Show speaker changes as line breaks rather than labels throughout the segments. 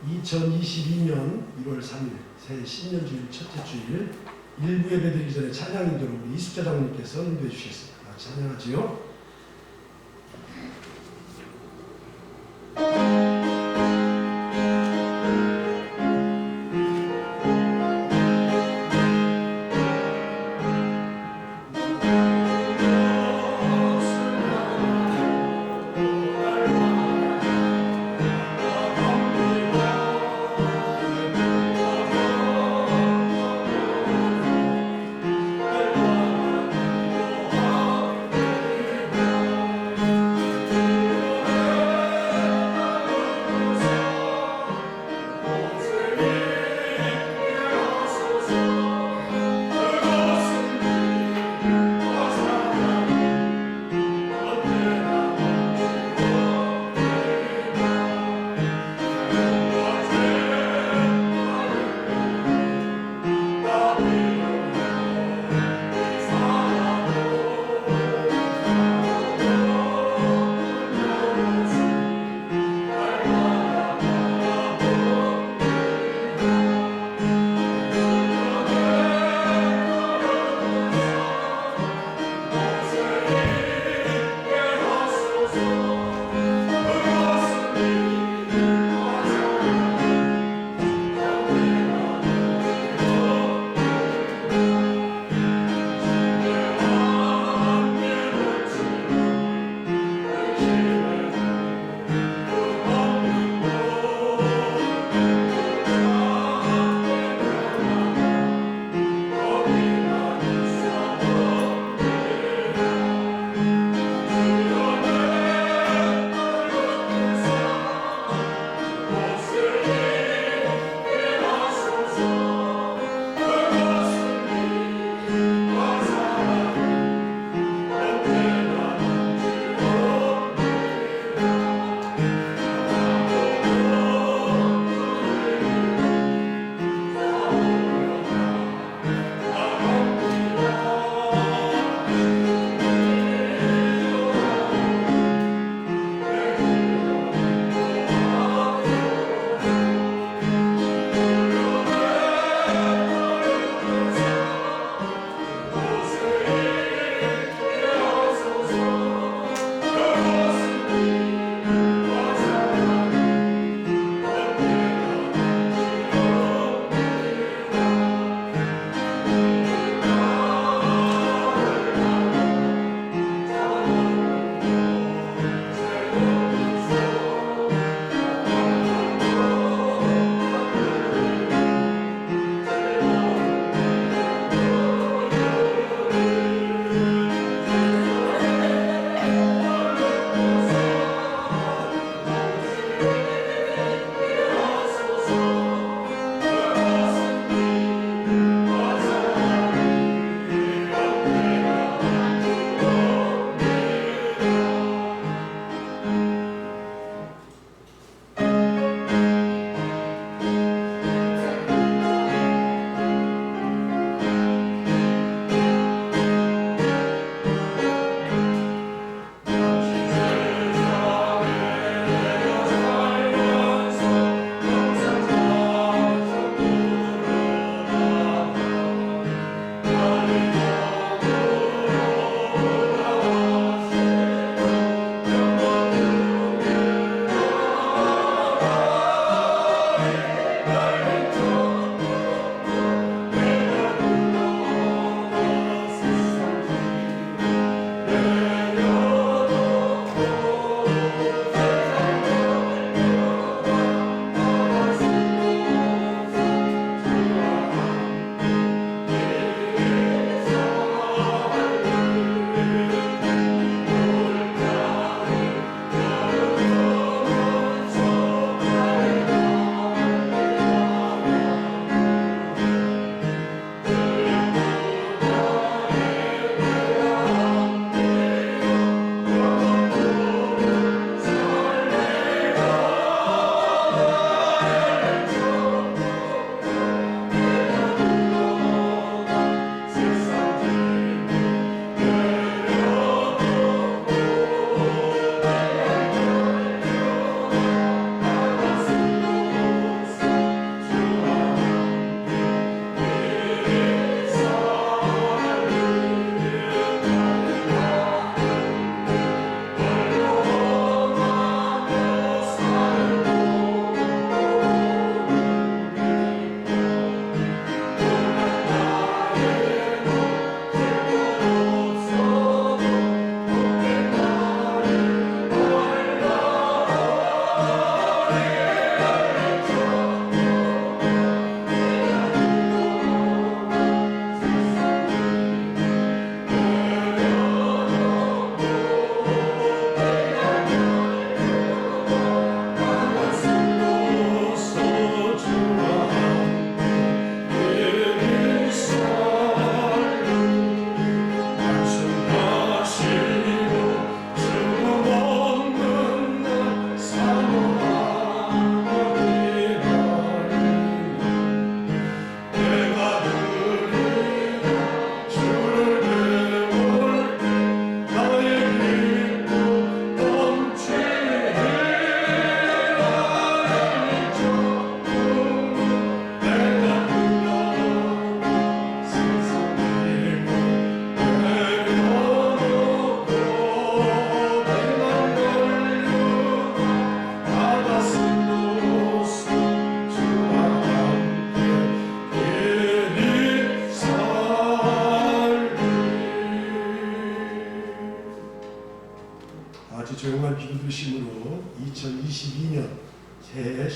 2022년 1월 3일 새 신년주일 첫째 주일 일부 예배드리기 전에 찬양인도로 우리 이숙자 장로님께서 인도해 주시겠습니다. 같이 찬양하지요.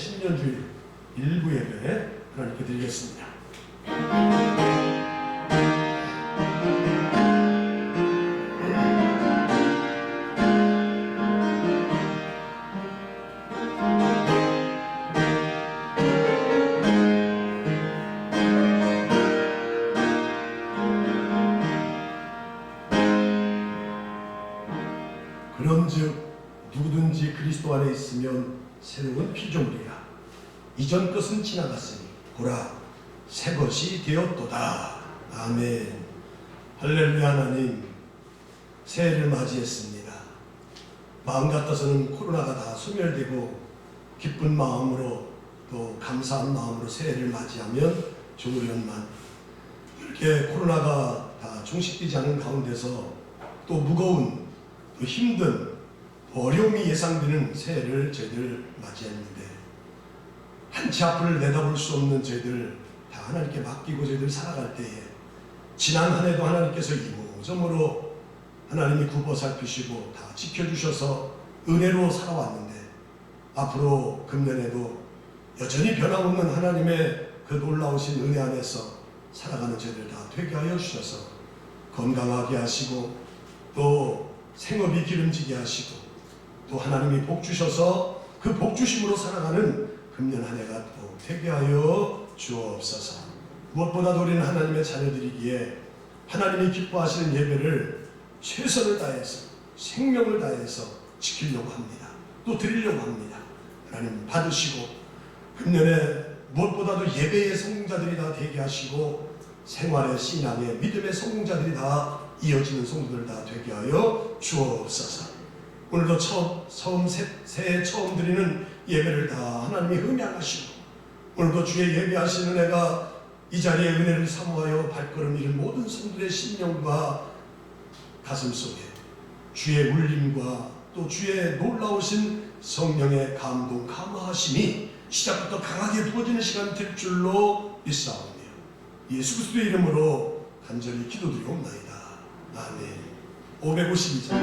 신년주일 일부 예배 하나님께 드리겠습니다. 그런즉 누구든지 그리스도 안에 있으면 새로운 피조물이라. 이전 것은 지나갔으니 보라 새 것이 되었도다. 아멘. 할렐루야. 하나님, 새해를 맞이했습니다. 마음 같아서는 코로나가 다 소멸되고 기쁜 마음으로 또 감사한 마음으로 새해를 맞이하면 좋으련만, 이렇게 코로나가 다 종식되지 않은 가운데서 또 무거운 또 힘든 어려움이 예상되는 새해를 저희들 맞이했는데, 한치 앞을 내다볼 수 없는 저희들 다 하나님께 맡기고 저희들 살아갈 때에 지난 한 해도 하나님께서 이모저모로 하나님이 굽어 살피시고 다 지켜주셔서 은혜로 살아왔는데, 앞으로 금년에도 여전히 변함없는 하나님의 그 놀라우신 은혜 안에서 살아가는 저희들 다 되게 하여 주셔서 건강하게 하시고 또 생업이 기름지게 하시고 또 하나님이 복 주셔서 그 복 주심으로 살아가는 금년 한 해가 또 되게 하여 주옵소서. 무엇보다도 우리는 하나님의 자녀들이기에 하나님이 기뻐하시는 예배를 최선을 다해서 생명을 다해서 지키려고 합니다. 또 드리려고 합니다. 하나님 받으시고 금년에 무엇보다도 예배의 성공자들이 다 되게 하시고 생활의 신앙의 믿음의 성공자들이 다 이어지는 성도들 다 되게 하여 주옵소서. 오늘도 새해 처음 드리는 예배를 다 하나님이 흠양하시고, 오늘도 주의 예배하시는 은혜가 이 자리에 은혜를 사모하여 발걸음 이른 모든 성도의 심령과 가슴 속에 주의 울림과 또 주의 놀라우신 성령의 감동 감화하심이 시작부터 강하게 부어지는 시간 될 줄로 믿사오며 예수 그리스도의 이름으로 간절히 기도드리옵나이다. 아멘. 552장.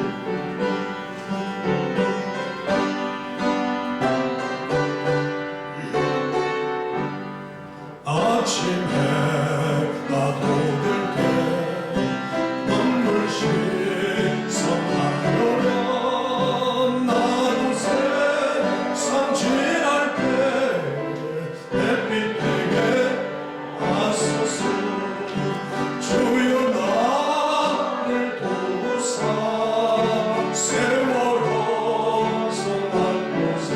아침 해가 돋을 때 눈물씩 섞어오면 나도 세상 지날 때 햇빛 되게 하소서. 주여 나를 도우사 세월호 성난 곳에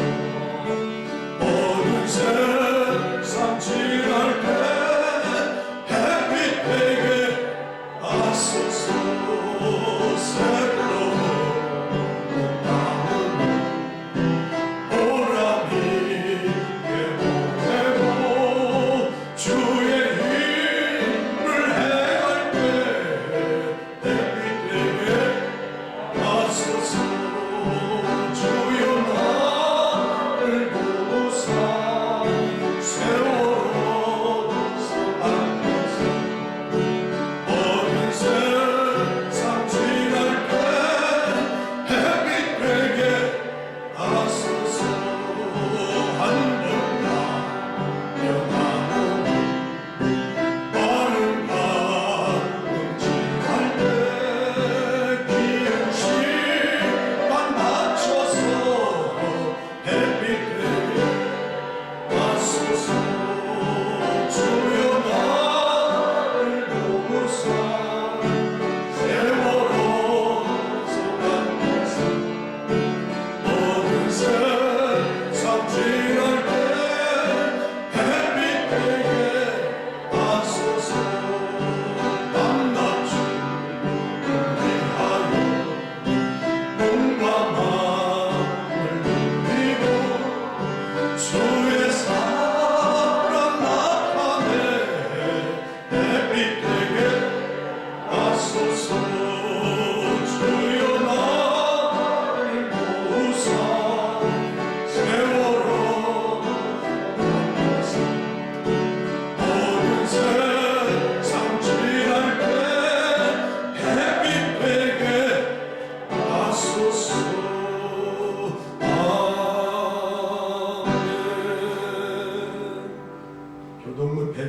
어두운 세상 지날 때 햇빛 되게 하소서. 새로운 땅을 보람이 보내고 주의 힘을 행할 때 햇빛 되게 하소서. 주여 나를 도우사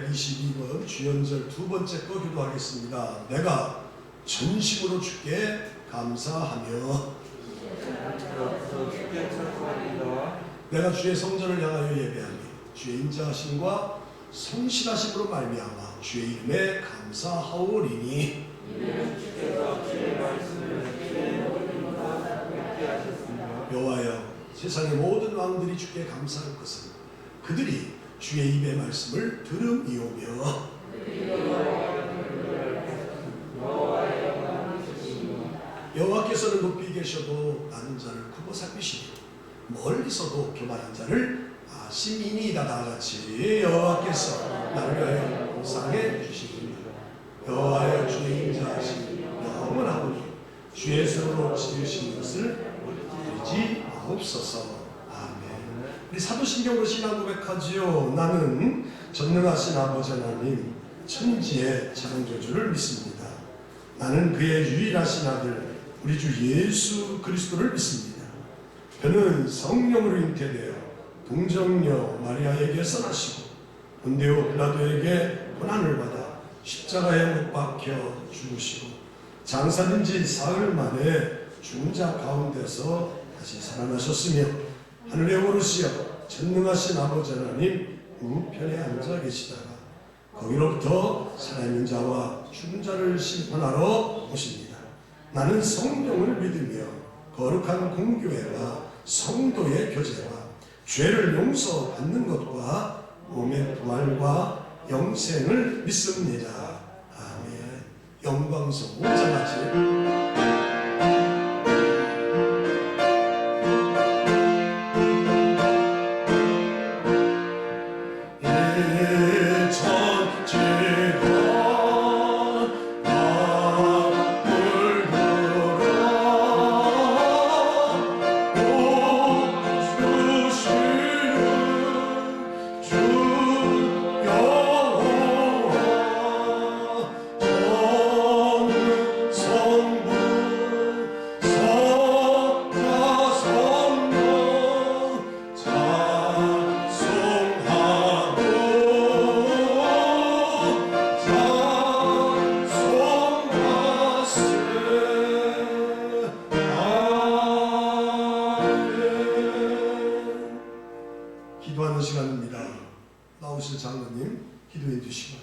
122번 주연절 두 번째 거 기도하겠습니다. 내가 전심으로 주께 감사하며 내가 주의 성전을 향하여 예배하며 주의 인자하심과 성실하심으로 말미암아 주의 이름에 감사하오리니 여호와여 세상의 모든 왕들이 주께 감사할 것은 그들이 주의 입의 말씀을 들음이오며 여호와께서는 높이 계셔도 나는 자를 굽어 살피시니 멀리서도 교만한 자를 아심이니이다. 다같이 여호와께서 나를 위하여 보상해 주시리니 여호와여 주의 인자하심이 영원하오니 주의 손으로 지으신 것을 버리지 마옵소서. 아멘. 우리 사도신경으로 신앙 고백하지요. 나는 전능하신 아버지 하나님 천지의 창조주를 믿습니다. 나는 그의 유일하신 아들 우리 주 예수 그리스도를 믿습니다. 그는 성령으로 잉태되어 동정녀 마리아에게서 나시고 본디오 빌라도에게 고난을 받아 십자가에 못 박혀 죽으시고 장사된 지 사흘 만에 죽은 자 가운데서 다시 살아나셨으며 하늘에 오르시어 전능하신 아버지 하나님 우편에 앉아 계시다가 거기로부터 살아있는 자와 죽은 자를 심판하러 오십니다. 나는 성령을 믿으며 거룩한 공교회와 성도의 교제와 죄를 용서받는 것과 몸의 부활과 영생을 믿습니다. 아멘. 영광성 웅장하지. 기도하는 시간입니다. 나오실 장로님 기도해 주시고.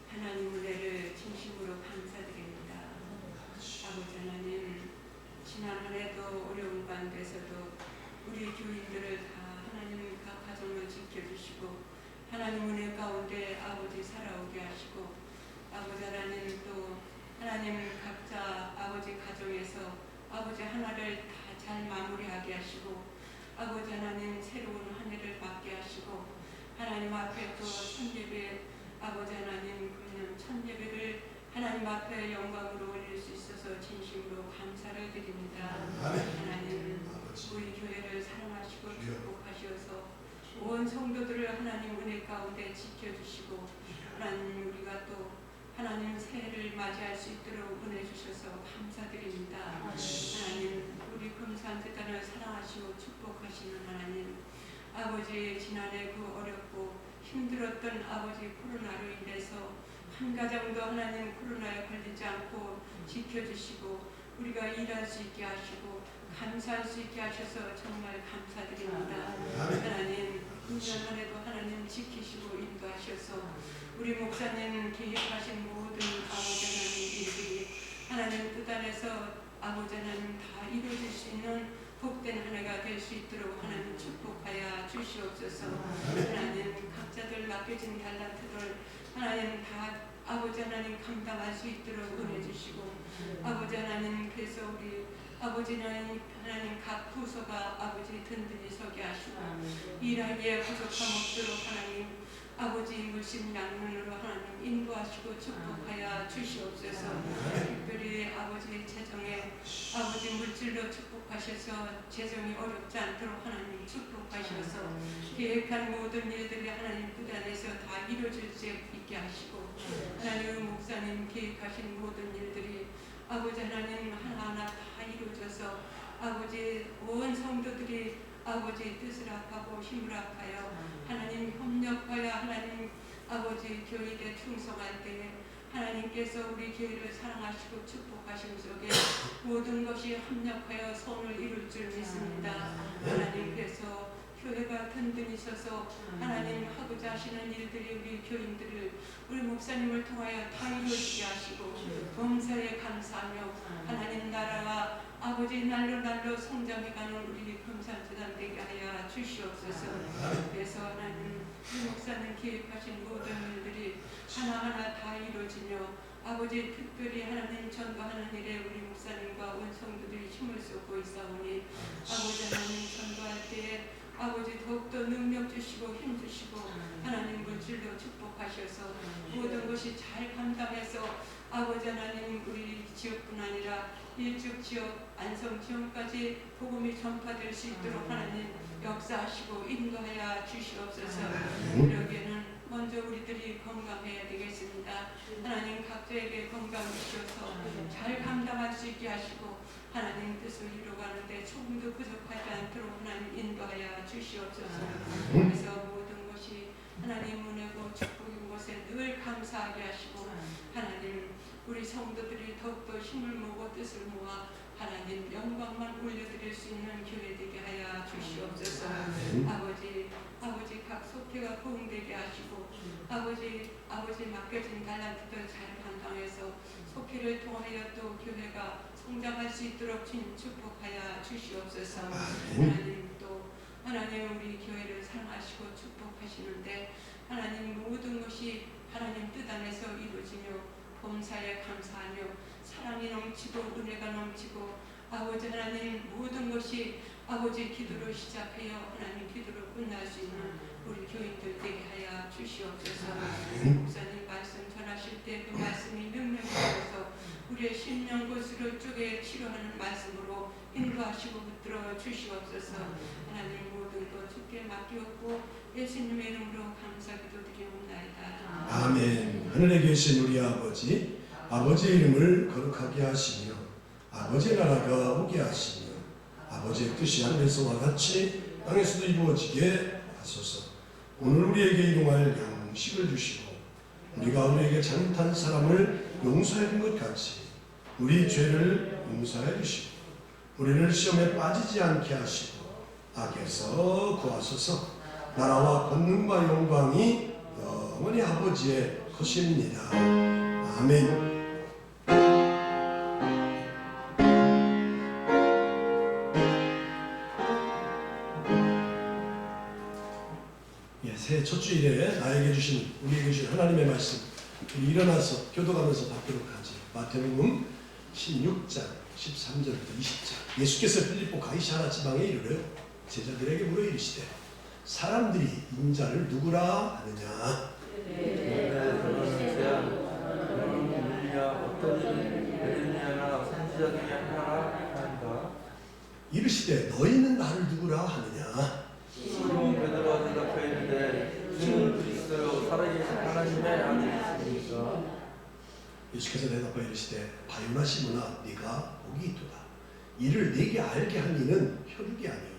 하나님 은혜를 진심으로 감사드립니다. 아버지 하나님, 지난 한 해도 어려운 가운데서도 우리 교인들을 다 하나님 각 가정을 지켜주시고 하나님 은혜 가운데 아버지 살아오게 하시고 아버지 하나님 또 하나님 각자 아버지 가정에서 아버지 하나를 다 잘 마무리하게 하시고 아버지 하나님 새로운 한 해를 맞게 하시고 하나님 앞에 또 첫예배 아버지 하나님 그냥 첫 예배를 하나님 앞에 영광으로 올릴 수 있어서 진심으로 감사를 드립니다. 하나님 우리 교회를 사랑하시고 축복하셔서 온 성도들을 하나님 은혜 가운데 지켜주시고 하나님 우리가 또 하나님 새해를 맞이할 수 있도록 은혜 주셔서 감사드립니다. 하나님 우리 금산재단을 사랑하시고 축복하시는 하나님 아버지 지난해 그 어렵고 힘들었던 아버지 코로나로 인해서 한 가정도 하나님 코로나에 걸리지 않고 지켜주시고 우리가 일할 수 있게 하시고 감사할 수 있게 하셔서 정말 감사드립니다. 하나님 2년 안에도 하나님 지키시고 인도하셔서 우리 목사님 계획하신 모든 아버지 하나님 일들이 하나님 뜻 안에서 아버지 하나님 다 이루어질 수 있는 복된 한 해가 될 수 있도록 하나님 축복하여 주시옵소서. 하나님 각자들 맡겨진 달란트를 하나님 다 아버지 하나님 감당할 수 있도록 은혜 주시고 아버지 하나님 그래서 우리 아버지 하나님 각 부서가 아버지 든든히 서게 하시고 일하기에 부족함 없도록 하나님 아버지 물심 양면으로 하나님 인도하시고 축복하여 주시옵소서. 특별히 아버지 재정에 아버지 물질로 축복하셔서 재정이 어렵지 않도록 하나님 축복하셔서 계획한 모든 일들이 하나님 뜻 안에서 다 이루어질 수 있게 하시고 하나님 목사님 계획하신 모든 일들이 아버지 하나님 하나하나 다 이루어져서 아버지 온 성도들이 아버지 뜻을 합하고 힘을 합하여 하나님 협력하여 하나님 아버지 교회에 충성할 때에 하나님께서 우리 교회를 사랑하시고 축복하심 속에 모든 것이 협력하여 선을 이룰 줄 믿습니다. 하나님께서 교회가 든든히 서서 하나님 하고자 하시는 일들이 우리 교인들을 우리 목사님을 통하여 다 이루어지게 하시고 범사에 감사하며 하나님 나라가 아버지 날로 날로 성장해가는 우리 금산재단 되게 하여 주시옵소서. 그래서 하나님 우리 목사님 계획하신 모든 일들이 하나하나 다 이루어지며 아버지 특별히 하나님 전도하는 일에 우리 목사님과 온 성도들이 힘을 쏟고 있사오니 아버지 하나님 전도할 때에 아버지 더욱더 능력 주시고 힘 주시고 하나님 물질로 축복하셔서 모든 것이 잘 감당해서 아버지 하나님 우리 지역뿐 아니라 일죽 지역 안성 지역까지 복음이 전파될 수 있도록 하나님 역사하시고 인도하여 주시옵소서. 그러기에는 먼저 우리들이 건강해야 되겠습니다. 하나님 각자에게 건강 주셔서 잘 감당할 수 있게 하시고 하나님 뜻을 이루어가는데 조금도 부족하지 않도록 하나님 인도하여 주시옵소서. 그래서 모든 것이 하나님 은혜고 축복인 것에 늘 감사하게 하시고 하나님 우리 성도들이 더욱더 힘을 모으고 뜻을 모아 하나님 영광만 올려드릴 수 있는 교회 되게 하여 주시옵소서. 아버지 각 속회가 부흥되게 하시고 아버지 맡겨진 달란트들 잘 감당해서 속회를 통하여 또 교회가 성장할 수 있도록 주님 축복하여 주시옵소서. 하나님 또 하나님 우리 교회를 사랑하시고 축복하시는데 하나님 모든 것이 하나님 뜻 안에서 이루어지며 범사에 감사하며 사랑이 넘치고 은혜가 넘치고 아버지 하나님 모든 것이 아버지 기도로 시작하여 하나님 기도로 끝날 수 있는 우리 교인들 되게 하여 주시옵소서. 목사님 말씀 전하실 때 그 말씀이 능력이 되어서 우리의 심령 곳으로 쪼개 치료하는 말씀으로 인도하시고 붙들어 주시옵소서. 하나님 모든 것 주께 맡기었고 예수님의 이름으로 감사 기도드리옵나이다.
아멘. 하늘에 계신 우리 아버지, 아버지의 이름을 거룩하게 하시며 아버지의 나라가 오게 하시며 아버지의 뜻이 하늘에서와 같이 땅에서도 이루어지게 하소서. 오늘 우리에게 일용할 양식을 주시고 우리가 우리에게 잘못한 사람을 용서해 준 것 같이 우리 죄를 용서해 주시고 우리를 시험에 빠지지 않게 하시고 악에서 구하소서. 나라와 권능과 영광이 영원히 아버지의 것입니다. 아멘. 새해 첫 주일에 나에게 주신 우리에게 주신 하나님의 말씀 우리 일어나서 교도가면서 받도록 하지. 마태복음 16장 13절부터 20절. 예수께서 필리포 가이사라 지방에 이르러 제자들에게 물어 이르시되 사람들이 인자를 누구라 하느냐. 이르시되 너희는 나를 누구라 하느냐.
시몬 베드로가 대답하여 이르되 주는 그리스도요 살아계신 하나님의 아들이시니까.
예수께서 대답하여 이르시되 바요나 시몬아 네가 복이 있도다. 이를 네게 알게 한 이는 혈육이 아니요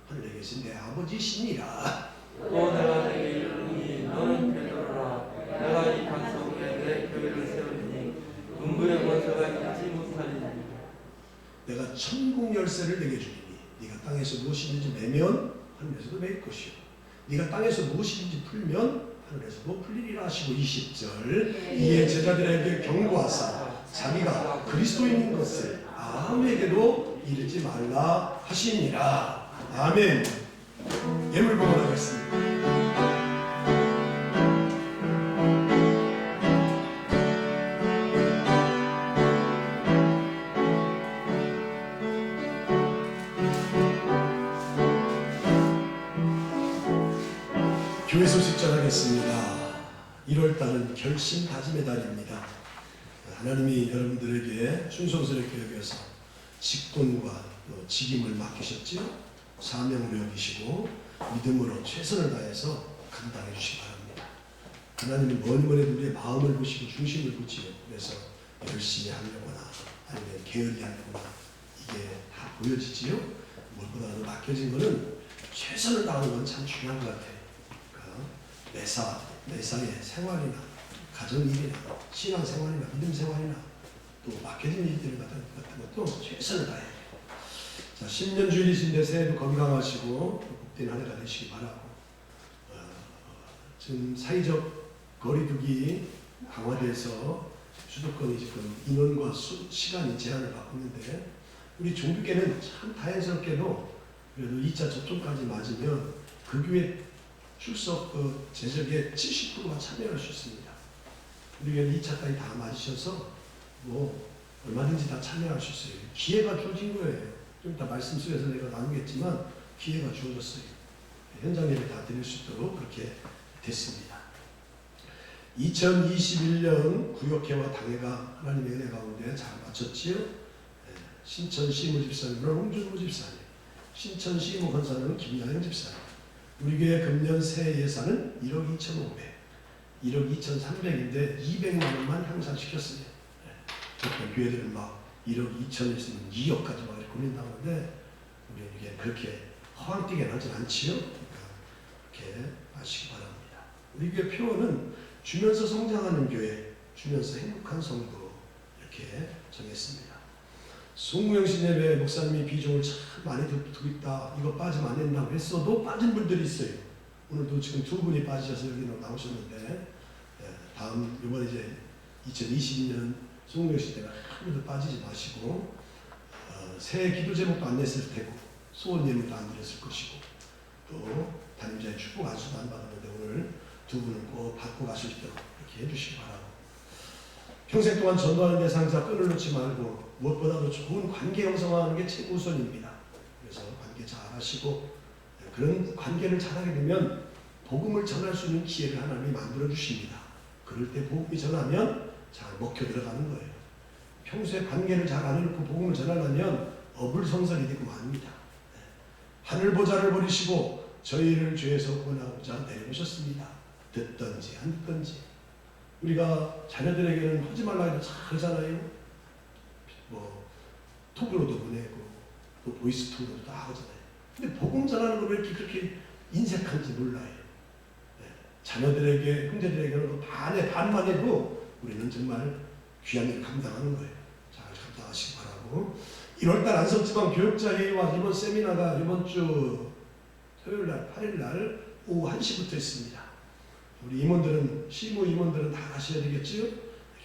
하늘에 계신 내 아버지시니라.
또 내가 네게 이르노니 너는 베드로라. 내가 이 강 속에 내 교회를 세우리니 음부의 권세가 이기지 못하리니. 내가
천국 열쇠를 내게 주리니 네가 땅에서 무엇이든지 매면 하늘에서도 맬 것이요 네가 땅에서 무엇이든지 풀면 하늘에서도 풀리리라 하시고 20절. 이에 제자들에게 경고하사 자기가 그리스도인인 것을 아무에게도 이르지 말라 하시니라. 아멘. 예물 봉헌하겠습니다. 교회 소식 전하겠습니다. 1월달은 결심 다짐의 달입니다. 하나님이 여러분들에게 충성스럽게 여겨서 직분과 직임을 맡기셨지요. 사명으로 여기시고 믿음으로 최선을 다해서 감당해 주시기 바랍니다. 하나님은 뭐니 해도 우리의 마음을 보시고 중심을 보시고 그래서 열심히 하려거나 아니면 게을리 하거나 이게 다 보여지지요. 무엇보다도 맡겨진 거는 최선을 다하는 건 참 중요한 것 같아요. 그러니까 매사의 생활이나 가정일이나 신앙생활이나 믿음생활이나 또 맡겨진 일들 같은 것도 최선을 다해야 돼요. 자, 10년 주일이신데 새해도 건강하시고 복된 한 해가 되시기 바라고, 지금 사회적 거리두기 강화돼서 수도권이 지금 인원과 시간이 제한을 받고 있는데, 우리 종교계는 참 다행스럽게도 그래도 2차 접종까지 맞으면 그 교회 출석 제적의 70%가 참여할 수 있습니다. 우리 교회는 2차까지 다 맞으셔서 뭐 얼마든지 다 참여할 수 있어요. 기회가 주어진 거예요. 좀 이따 말씀 속에서 내가 나누겠지만 기회가 주어졌어요. 현장 예배 다 드릴 수 있도록 그렇게 됐습니다. 2021년 구역회와 당회가 하나님의 은혜 가운데 잘 마쳤지요. 신천시 무집사님은 홍준호 집사님, 신천시 목원사는 김야영 집사님, 우리 교회 금년 새해 예산은 1억 2,500, 1억 2,300인데 200만 원만 향상시켰어요. 어떤 교회들은 막 1억 2천 있으면 2억까지 막 이렇게 고민당하는데, 우리는 이게 그렇게 허황되게 나진 않지요. 그러니까 그렇게 하시기 바랍니다. 우리 교회 표어는 주면서 성장하는 교회, 주면서 행복한 성도, 이렇게 정했습니다. 송무영신 예배 목사님이 비중을 참 많이 두고 있다, 이거 빠지면 안 된다고 했어도 빠진 분들이 있어요. 오늘도 지금 두 분이 빠지셔서 여기 나오셨는데, 다음 이번에 이제 2022년 송무영신 예배 한 분도 빠지지 마시고, 새해 기도 제목도 안 냈을 테고 소원 예물도 안 드렸을 것이고, 또 담임자의 축복 안수도 안 받았는데 오늘 두 분을 꼭 받고 가실 수 있도록 이렇게 해주시기 바라고, 평생 동안 전도하는 대상자 끈을 놓지 말고 무엇보다도 좋은 관계 형성하는 게 최우선입니다. 그래서 관계 잘 하시고, 그런 관계를 잘하게 되면 복음을 전할 수 있는 기회를 하나님이 만들어 주십니다. 그럴 때 복음이 전하면 잘 먹혀 들어가는 거예요. 평소에 관계를 잘 안 해놓고 복음을 전하려면 어불성설이 되고 맙니다. 하늘 보좌를 버리시고 저희를 죄에서 구원하고자 내려오셨습니다. 듣든지 안 듣든지. 우리가 자녀들에게는 하지 말라 해도 잘 하잖아요. 뭐 톡으로도 보내고 또 보이스톡으로도 다 하잖아요. 근데 복음 전하는 걸 왜 이렇게 그렇게 인색한지 몰라요. 자녀들에게, 형제들에게는 반에 반만 해도 우리는 정말 귀한 일을 감당하는 거예요. 잘 감당하시기 바라고, 1월달 안성지방 교육자회의와 이번 세미나가 이번 주 토요일날 8일날 오후 1시부터 있습니다. 우리 임원들은, 시무 임원들은 다 가셔야 되겠지요.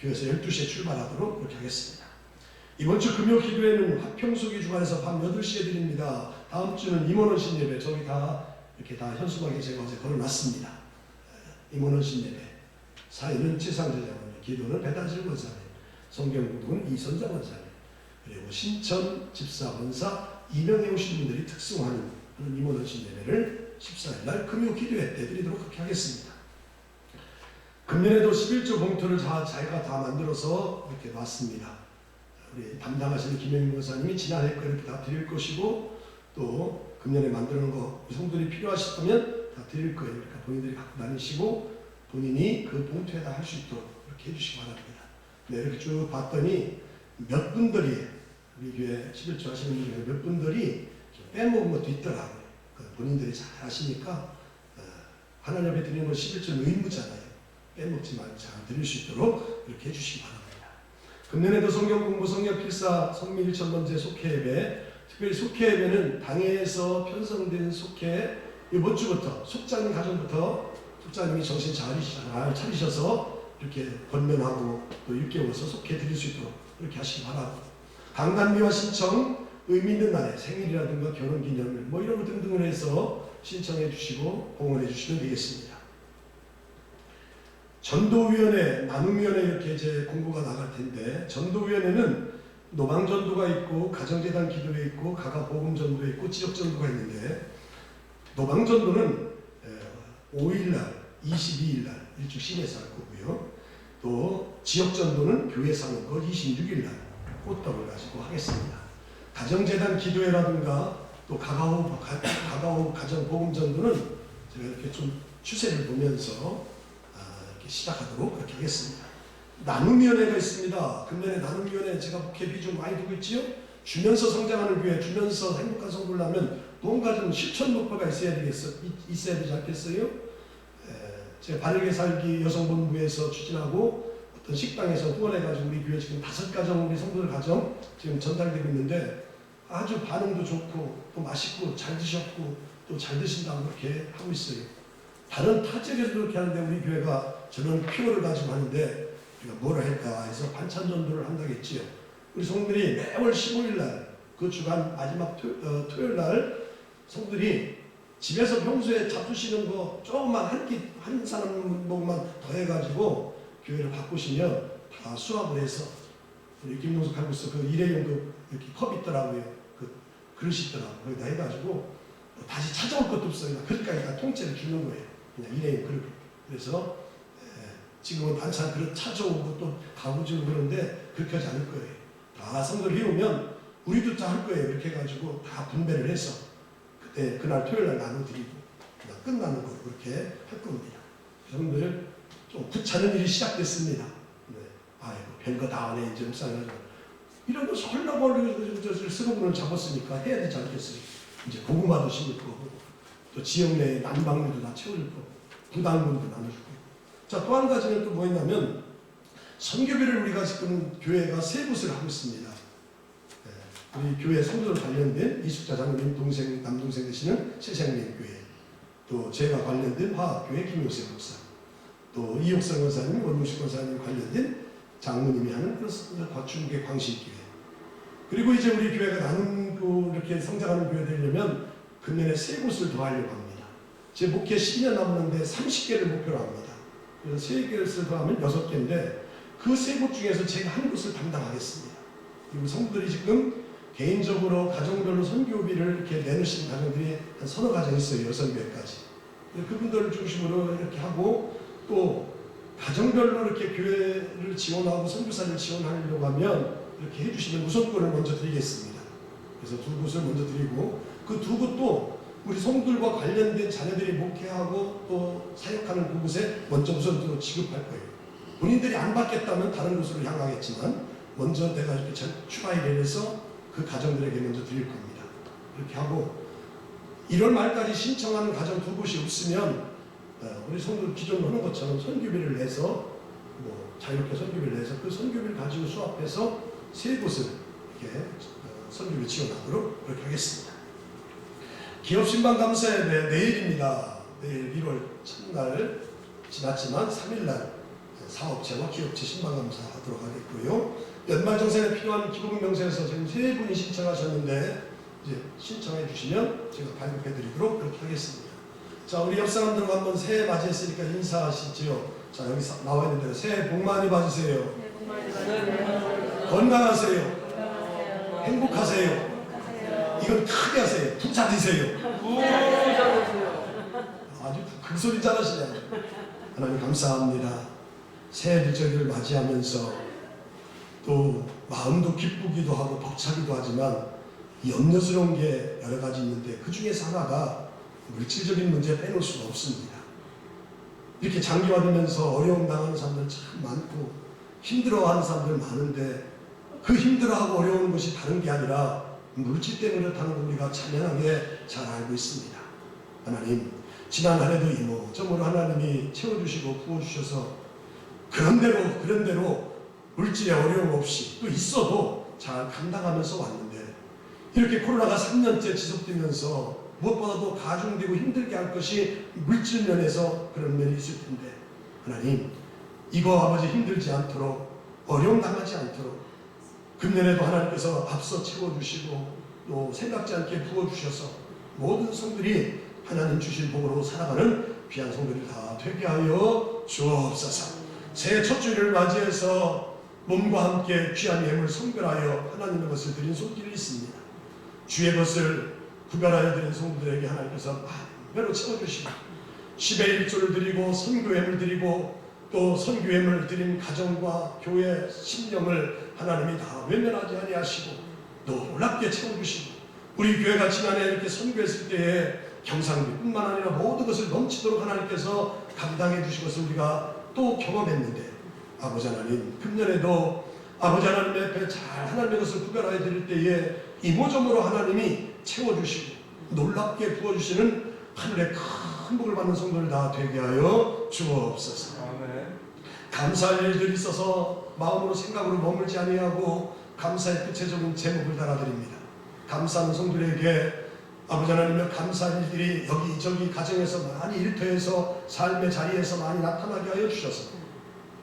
교회에서 12시에 출발하도록 그렇게 하겠습니다. 이번 주 금요 기도회는 화평수기 주간에서 밤 8시에 드립니다. 다음 주는 임원원신 예배, 저기 다 이렇게 다 현수막에 제가 어제 걸어놨습니다. 임원원신 예배, 사회는 지상제자원, 기도는 배단실 원사님, 성경공독은 이선자 원사님, 그리고 신천 집사 원사 이명해 오신 분들이 특성하는 그런 임원원신 예배를 14일날 금요 기도회 때 드리도록 그렇게 하겠습니다. 금년에도 11조 봉투를 자기가 다 만들어서 이렇게 놨습니다. 우리 담당하시는 김영민 목사님이 지난해 거 이렇게 다 드릴 것이고, 또 금년에 만들어 놓은 거 성도들이 필요하시다면 다 드릴 거예요. 그러니까 본인들이 갖고 다니시고 본인이 그 봉투에다 할 수 있도록 이렇게 해주시기 바랍니다. 네, 이렇게 쭉 봤더니 몇 분들이, 우리 교회 11조 하시는 분들 중에 몇 분들이 빼먹은 것도 있더라고요. 본인들이 잘 하시니까 하나님 앞에 드리는 건 11조는 의무잖아요. 빼먹지 말고 잘 드릴 수 있도록 이렇게 해주시기 바랍니다. 금년에도 성경 공부, 성경 필사, 성민 1,000번째 속회 예배, 특별히 속회 예배는 당회에서 편성된 속회, 이번 주부터 속장님 가정부터 속장님이 정신 잘 차리셔서 이렇게 권면하고 또 일깨워서 속회 드릴 수 있도록 그렇게 하시기 바라고, 강단비와 신청, 의미 있는 날에 생일이라든가 결혼기념일 뭐 이런 것 등등을 해서 신청해 주시고 공헌해 주시면 되겠습니다. 전도위원회, 나눔위원회 이렇게 이제 공고가 나갈 텐데, 전도위원회는 노방전도가 있고 가정재단 기도회 있고 가가보금전도 있고 지역전도가 있는데, 노방전도는 5일날 22일날 일주 시내에서 할 거고요. 또 지역전도는 교회에서 하는 거 26일날 꽃떡을 가지고 하겠습니다. 가정재단 기도회라든가 또 가가오 가정보금전도는 제가 이렇게 좀 추세를 보면서 시작하도록 그렇게 하겠습니다. 나눔위원회가 있습니다. 금년에 나눔위원회 제가 목회 비중 많이 두고 있지요. 주면서 성장하는 교회, 주면서 행복한 성도를 하면 뭔가 좀 실천 목표가 있어야 되지 않겠어요? 제가 바르게 살기 여성본부에서 추진하고 어떤 식당에서 후원해가지고 우리 교회 지금 5가정 우리 성도들 가정 지금 전달되고 있는데 아주 반응도 좋고 또 맛있고 잘 드셨고 또 잘 드신다고 그렇게 하고 있어요. 다른 타 지역에서도 그렇게 하는데 우리 교회가 저런 필요를 가지고 하는데 우리가 뭐라 할까 해서 반찬 전도를 한다겠지요. 우리 성도들이 매월 15일 날 그 주간 마지막 토요일 날 성도들이 집에서 평소에 잡수시는 거 조금만 한 사람만 더 해가지고 교회를 바꾸시면 다 수합을 해서 우리 김동숙 칼국수 그 일회용 그 이렇게 컵 있더라고요. 그 그릇이 있더라고요. 거기다 해가지고 다시 찾아올 것도 없어요. 그러니까 다 통째로 주는 거예요. 그냥 일회용 그릇. 그래서 지금은 반찬 그릇 찾아오고 또 가구주고 그러는데 그렇게 하지 않을 거예요. 다 성도를 해오면 우리도 다 할 거예요. 이렇게 해가지고 다 분배를 해서 그때 그날 토요일 날 나눠드리고 그냥 끝나는 거 그렇게 할 겁니다. 여러분들 좀 구차는 일이 시작됐습니다. 네. 아이고 별거 다 하네 이제 묵상을 이런 거 설렁벌렁 스로그를 잡았으니까 해야 되지 않겠어요. 이제 고구마도 심을 거고 또 지역 내에 난방비도 다 채워줄 거고 부담금도 나눠줄 거고. 자, 또 한 가지는 또 뭐였냐면 선교비를 우리가 지금 교회가 3곳을 하고 있습니다. 우리 교회 성도들 관련된 이숙자 장로님 남동생 되시는 새생명교회, 또 제가 관련된 화학교회 김효세 목사, 또 이옥성 권사님, 원무식 권사님 관련된 장로님이 하는 과춘계 광신교회. 그리고 이제 우리 교회가 나눔고 이렇게 성장하는 교회 되려면 금년에 3곳을 더 하려고 합니다. 제 목회 10년 남았는데 30개를 목표로 합니다. 그래서 3개를 더 하면 6개인데 그 3곳 중에서 제가 한 곳을 담당하겠습니다. 그리고 성도들이 지금 개인적으로 가정별로 선교비를 이렇게 내놓으시는 가정들이 한 서너 가정 있어요. 6교회까지. 그분들을 중심으로 이렇게 하고 또 가정별로 이렇게 교회를 지원하고 선교사를 지원하려고 하면 이렇게 해주시면 우선권을 먼저 드리겠습니다. 그래서 2곳을 먼저 드리고 그 2곳도 우리 성도들과 관련된 자녀들이 목회하고 또 사역하는 그곳에 먼저 우선적으로 지급할 거예요. 본인들이 안 받겠다면 다른 곳으로 향하겠지만 먼저 내가 이렇게 추가 일을 해서 그 가정들에게 먼저 드릴 겁니다. 이렇게 하고 1월 말까지 신청하는 가정 2곳이 없으면 우리 성도 기존으로 하는 것처럼 선교비를 내서 자유롭게 선교비를 내서 그 선교비를 가지고 수합해서 3곳을 이렇게 선교비 지원하도록 그렇게 하겠습니다. 기업 신방 감사예배 내일입니다. 내일 1월 첫날 지났지만 3일날 사업체와 기업체 신방 감사하도록 하겠고요. 연말정산에 필요한 기부금명세에서 지금 3분이 신청하셨는데 이제 신청해 주시면 제가 발급해 드리도록 그렇게 하겠습니다. 자, 우리 옆 사람들과 한번 새해 맞이했으니까 인사하시죠. 자, 여기 나와 있는 대로 새해 복 많이 받으세요. 건강하세요. 행복하세요. 이건 크게 하세요. 부자 되세요. 아주 큰 소리 잘하시네요. 하나님 감사합니다. 새해 저희를 맞이하면서 또 마음도 기쁘기도 하고 벅차기도 하지만 염려스러운 게 여러 가지 있는데 그 중에서 하나가 물질적인 문제 빼놓을 수가 없습니다. 이렇게 장기화되면서 어려움 당하는 사람들 참 많고 힘들어하는 사람들 많은데 그 힘들어하고 어려운 것이 다른 게 아니라 물질 때문에 그렇다는 걸 우리가 참연하게 잘 알고 있습니다. 하나님, 지난 한 해도 이모저모로 하나님이 채워주시고 부어주셔서 그런 대로 물질의 어려움 없이 또 있어도 잘 감당하면서 왔는데 이렇게 코로나가 3년째 지속되면서 무엇보다도 가중되고 힘들게 할 것이 물질 면에서 그런 면이 있을 텐데 하나님, 이거 아버지 힘들지 않도록 어려움 당하지 않도록 금년에도 하나님께서 앞서 채워주시고 또 생각지 않게 부어주셔서 모든 성들이 하나님 주신 복으로 살아가는 귀한 성들이 다 되게 하여 주옵소서. 새해 첫 주일을 맞이해서 몸과 함께 귀한 예물 성별하여 하나님의 것을 드린 손길이 있습니다. 주의 것을 구별하여 드린 성들에게 하나님께서 만배로 채워주시고 10의 1조를 드리고 선교예물 드리고 또 선교예물 드린 가정과 교회 심령을 하나님이 다 외면하지 아니하시고 놀랍게 채워주시고 우리 교회가 지난해 이렇게 선교했을 때에 경상비뿐만 아니라 모든 것을 넘치도록 하나님께서 감당해 주신 것을 우리가 또 경험했는데 아버지 하나님, 금년에도 아버지 하나님 앞에 잘 하나님의 것을 구별하여 드릴 때에 이모저모로 하나님이 채워주시고 놀랍게 부어주시는 하늘의 큰 복을 받는 성도들 다 되게 하여 주옵소서.
아멘.
감사할 일들이 있어서 마음으로 생각으로 머물지 아니하고 감사의 구체적인 제목을 달아드립니다. 감사하는 성도들에게 아버지 하나님의 감사할 일들이 여기저기 가정에서 많이 일터에서 삶의 자리에서 많이 나타나게 하여 주셔서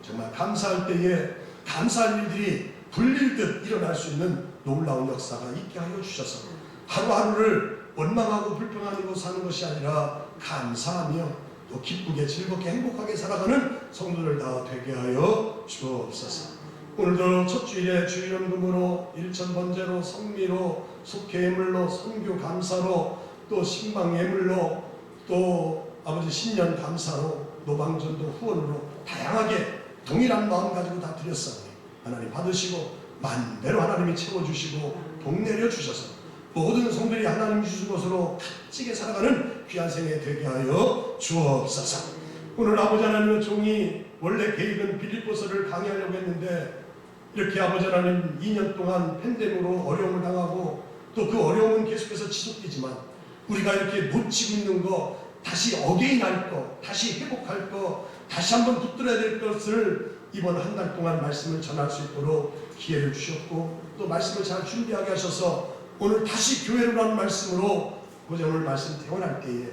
정말 감사할 때에 감사할 일들이 불릴 듯 일어날 수 있는 놀라운 역사가 있게 하여 주셔서 하루하루를 원망하고 불평하고 사는 것이 아니라 감사하며 또 기쁘게 즐겁게 행복하게 살아가는 성도들 다 되게 하여 주옵소서. 오늘도 첫 주일에 주일연금으로 일천 번제로 성미로 속회 예물로 선교 감사로 또 신방 예물로 또 아버지 신년 감사로 노방전도 후원으로 다양하게 동일한 마음 가지고 다 드렸사오니 하나님 받으시고 만대로 하나님이 채워주시고 복 내려주셔서 모든 성들이 하나님이 주신 것으로 값지게 살아가는 귀한 생애 되게 하여 주옵소서. 오늘 아버지 하나님의 종이 원래 계획은 빌립보서를 강의하려고 했는데 이렇게 아버지 하나님 2년 동안 팬데믹으로 어려움을 당하고 또 그 어려움은 계속해서 지속되지만 우리가 이렇게 놓치고 있는 거 다시 어게인할 거 다시 회복할 거 다시 한번 붙들어야 될 것을 이번 한 달 동안 말씀을 전할 수 있도록 기회를 주셨고 또 말씀을 잘 준비하게 하셔서 오늘 다시 교회로 라는 말씀으로 오늘 말씀 태어날 때에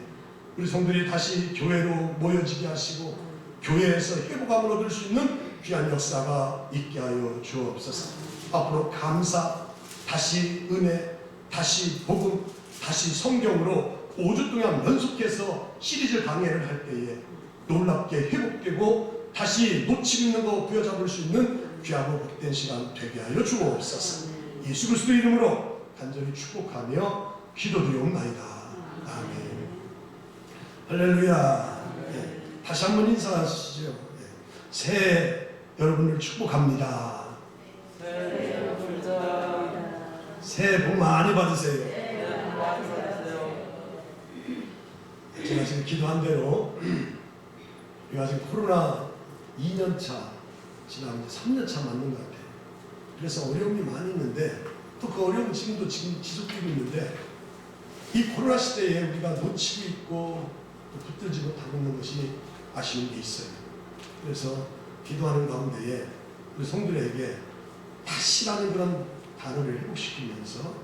우리 성들이 다시 교회로 모여지게 하시고 교회에서 회복함을 얻을 수 있는 귀한 역사가 있게 하여 주옵소서. 앞으로 감사, 다시 은혜, 다시 복음, 다시 성경으로 5주 동안 연속해서 시리즈 강해를 할 때에 놀랍게 회복되고 다시 놓치고 있는 거 부여잡을 수 있는 귀하고 복된 시간 되게 하여 주옵소서. 예수 그리스도 이름으로 간절히 축복하며 기도드리옵나이다. 아멘. 할렐루야. 네. 다시 한번 인사하시죠. 네. 새해 여러분을 축복합니다. 새해 복 많이 받으세요. 제가 지금 기도한 대로 우리가 지금 코로나 2년차 지나면 이제 3년차 맞는 것 같아요. 그래서 어려움이 많이 있는데 또 그 어려움은 지금 지속되고 있는데 이 코로나 시대에 우리가 놓치고 있고 또 붙들지 못하고 있는 것이 아쉬운 게 있어요. 그래서 기도하는 가운데에 우리 성도들에게 다시라는 그런 단어를 회복시키면서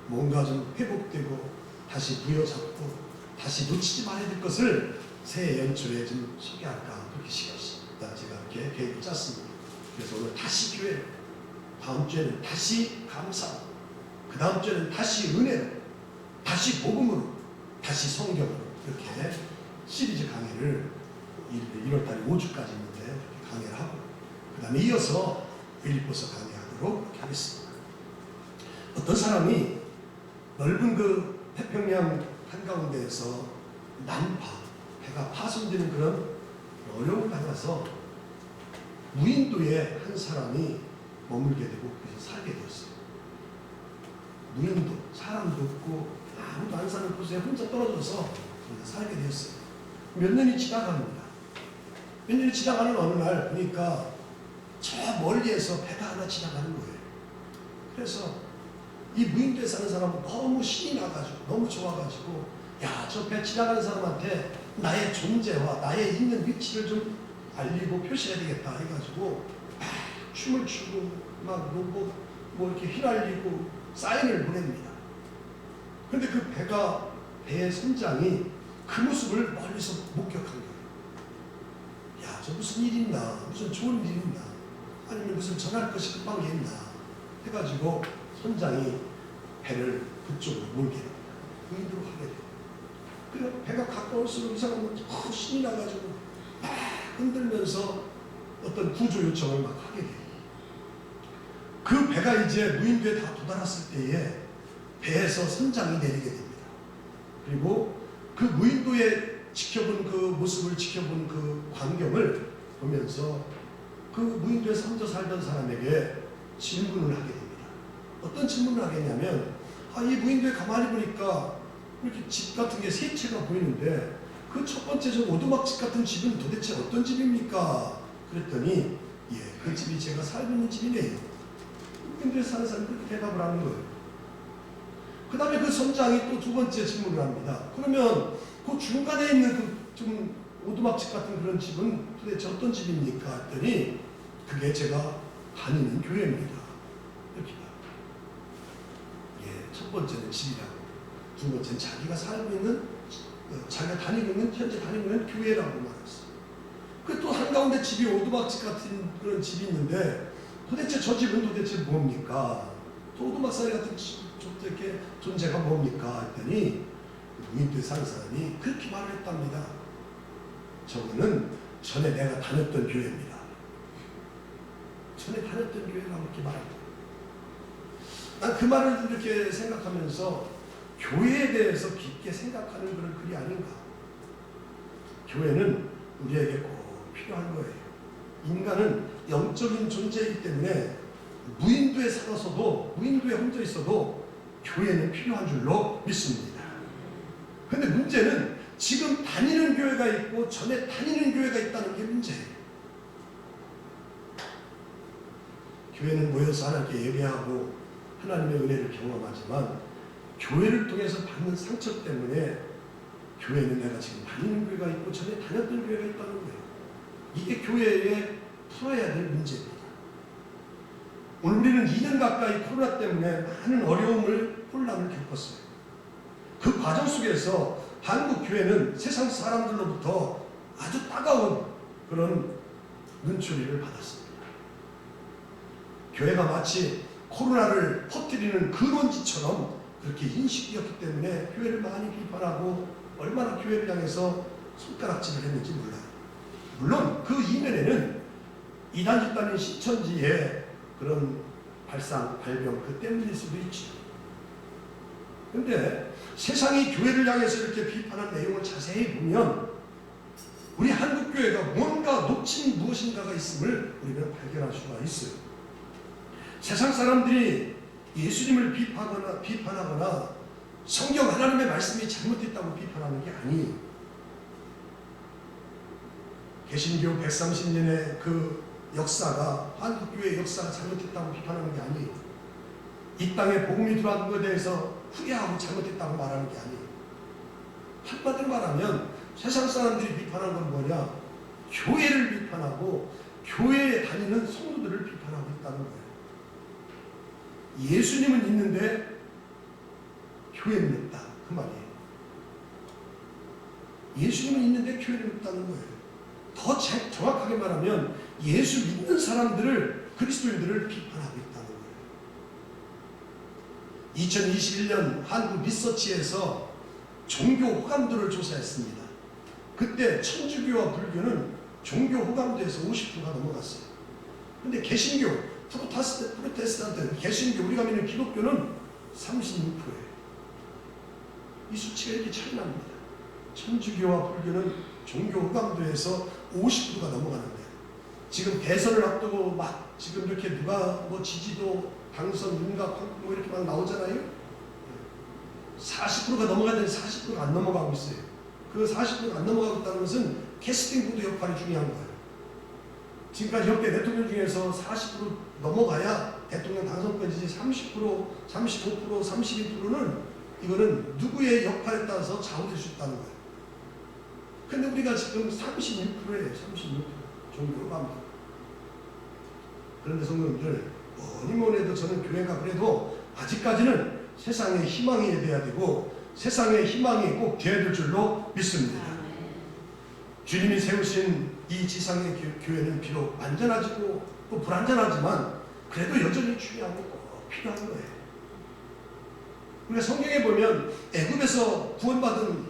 뭔가 좀 회복되고 다시 부여잡고 다시 놓치지 말아야 될 것을 새해 연초에 좀 소개할까 그렇게 시켰습니다. 제가 이렇게 계획을 짰습니다. 그래서 오늘 다시 교회, 다음 주에는 다시 감사, 그 다음 주에는 다시 은혜로, 다시 복음으로, 다시 성경으로 이렇게 시리즈 강의를 1월달에 5주까지 있는데 이렇게 강의를 하고 그 다음에 이어서 빌립보서 강의하도록 하겠습니다. 어떤 사람이 넓은 그 태평양 한가운데에서 난파, 배가 파손되는 그런 어려움을 당해서 무인도에 한 사람이 머물게 되고 그래서 살게 되었어요. 무인도, 사람도 없고 아무도 안 사는 곳에 혼자 떨어져서 살게 되었어요. 몇 년이 지나갑니다. 몇 년이 지나가는 어느 날 보니까 저 멀리에서 배가 하나 지나가는 거예요. 그래서 이 무인도에 사는 사람은 너무 신이 나가지고 너무 좋아가지고 야, 저 배 지나가는 사람한테 나의 존재와 나의 있는 위치를 좀 알리고 표시해야 되겠다 해가지고 막 춤을 추고 막 뭐 이렇게 휘날리고 사인을 보냅니다. 그런데 그 배의 선장이 그 모습을 멀리서 목격한 거예요. 야, 저 무슨 일 있나, 무슨 좋은 일 있나, 아니면 무슨 전할 것이 급한 게 있나 해가지고 선장이 배를 그쪽으로 몰게 됩니다. 무인도로 가게 돼요. 그리고 배가 가까울수록 이 사람은 신이 나가지고 막 흔들면서 어떤 구조 요청을 막 하게 돼요. 그 배가 이제 무인도에 다 도달했을 때에 배에서 선장이 내리게 됩니다. 그리고 그 무인도에 지켜본 그 모습을 지켜본 그 광경을 보면서 그 무인도에서 혼자 살던 사람에게 질문을 하게 됩니다. 어떤 질문을 하겠냐면 이 무인도에 가만히 보니까 이렇게 집 같은 게 세 채가 보이는데 그 첫 번째 저 오두막집 같은 집은 도대체 어떤 집입니까? 그랬더니 예, 그 집이 제가 살고 있는 집이네요. 근데 사는 사람이 그렇게 대답을 하는 거예요. 그 다음에 그 선장이 또 두 번째 질문을 합니다. 그러면 그 중간에 있는 그 좀 오두막집 같은 그런 집은 도대체 어떤 집입니까? 했더니 그게 제가 다니는 교회입니다. 이렇게 예, 첫 번째는 집이라고, 두 번째는 자기가 살고 있는, 자기가 다니고 있는, 현재 다니고 있는 교회라고 말했어요. 그 또 한가운데 집이 오두막집 같은 그런 집이 있는데 도대체 저 집은 도대체 뭡니까? 또 오두막살이 같은 이렇게 존재가 뭡니까? 했더니 무인도에 사는 사람이 그렇게 말을 했답니다. 저거는 전에 내가 다녔던 교회입니다. 전에 다녔던 교회라고 이렇게 말합니다. 난 그 말을 이렇게 생각하면서 교회에 대해서 깊게 생각하는 그런 글이 아닌가. 교회는 우리에게 꼭 필요한 거예요. 인간은 영적인 존재이기 때문에 무인도에 살아서도, 무인도에 혼자 있어도 교회는 필요한 줄로 믿습니다. 그런데 문제는 지금 다니는 교회가 있고 전에 다니는 교회가 있다는 게 문제예요. 교회는 모여서 하나님께 예배하고 하나님의 은혜를 경험하지만 교회를 통해서 받는 상처 때문에 교회는 내가 지금 다니는 교회가 있고 전에 다녔던 교회가 있다는 거예요. 이게 교회에 풀어야 될 문제입니다. 오늘 우리는 2년 가까이 코로나 때문에 많은 어려움을, 혼란을 겪었어요. 그 과정 속에서 한국 교회는 세상 사람들로부터 아주 따가운 그런 눈초리를 받았습니다. 교회가 마치 코로나를 퍼뜨리는 근원지처럼 그렇게 인식되었기 때문에 교회를 많이 비판하고 얼마나 교회를 향해서 손가락질을 했는지 몰라요. 물론 그 이면에는 이단 집단인 신천지의 그런 발병 그 때문일 수도 있죠. 그런데 세상이 교회를 향해서 이렇게 비판한 내용을 자세히 보면 우리 한국교회가 뭔가 놓친 무엇인가가 있음을 우리는 발견할 수가 있어요. 세상 사람들이 예수님을 비판하거나 성경 하나님의 말씀이 잘못됐다고 비판하는 게 아니에요. 개신교 130년의 그 역사가, 한국교회의 역사가 잘못됐다고 비판하는 게 아니에요. 이 땅에 복음이 들어온 것에 대해서 후회하고 잘못됐다고 말하는 게 아니에요. 한마디로 말하면 세상 사람들이 비판한 건 뭐냐? 교회를 비판하고 교회에 다니는 성도들을 비판하고 있다는 거예요. 예수님은 있는데 교회는 없다. 그 말이에요. 예수님은 있는데 교회는 없다는 거예요. 더 정확하게 말하면 예수 믿는 사람들을, 그리스도인들을 비판하고 있다는 거예요. 2021년 한국 리서치에서 종교 호감도를 조사했습니다. 그때 천주교와 불교는 종교 호감도에서 50%가 넘어갔어요. 근데 개신교, 프로테스탄트, 개신교, 우리가 믿는 기독교는 36%예요. 이 수치가 이렇게 차이 납니다. 천주교와 불교는 종교 호감도에서 50%가 넘어가는데 지금 대선을 앞두고 막 지금 이렇게 누가 뭐 지지도, 당선, 윤곽 뭐 이렇게 막 나오잖아요. 40%가 넘어가야 되는데 40%가 안 넘어가고 있어요. 그 40%가 안 넘어가고 있다는 것은 캐스팅 보드 역할이 중요한 거예요. 지금까지 역대 대통령 중에서 40% 넘어가야 대통령 당선까지 30%, 35%, 32%는 이거는 누구의 역할에 따라서 좌우될 수 있다는 거예요. 근데 우리가 지금 36%예요. 36% 종교로 갑니다. 그런데 성도님들, 뭐니 해도 저는 교회가 그래도 아직까지는 세상의 희망이 돼야 되고 세상의 희망이 꼭 돼야 될 줄로 믿습니다. 주님이 세우신 이 지상의 교회는 비록 안전하지고 또 불안전하지만 그래도 여전히 중요하고 꼭 필요한 거예요. 우리가 성경에 보면 애굽에서 구원받은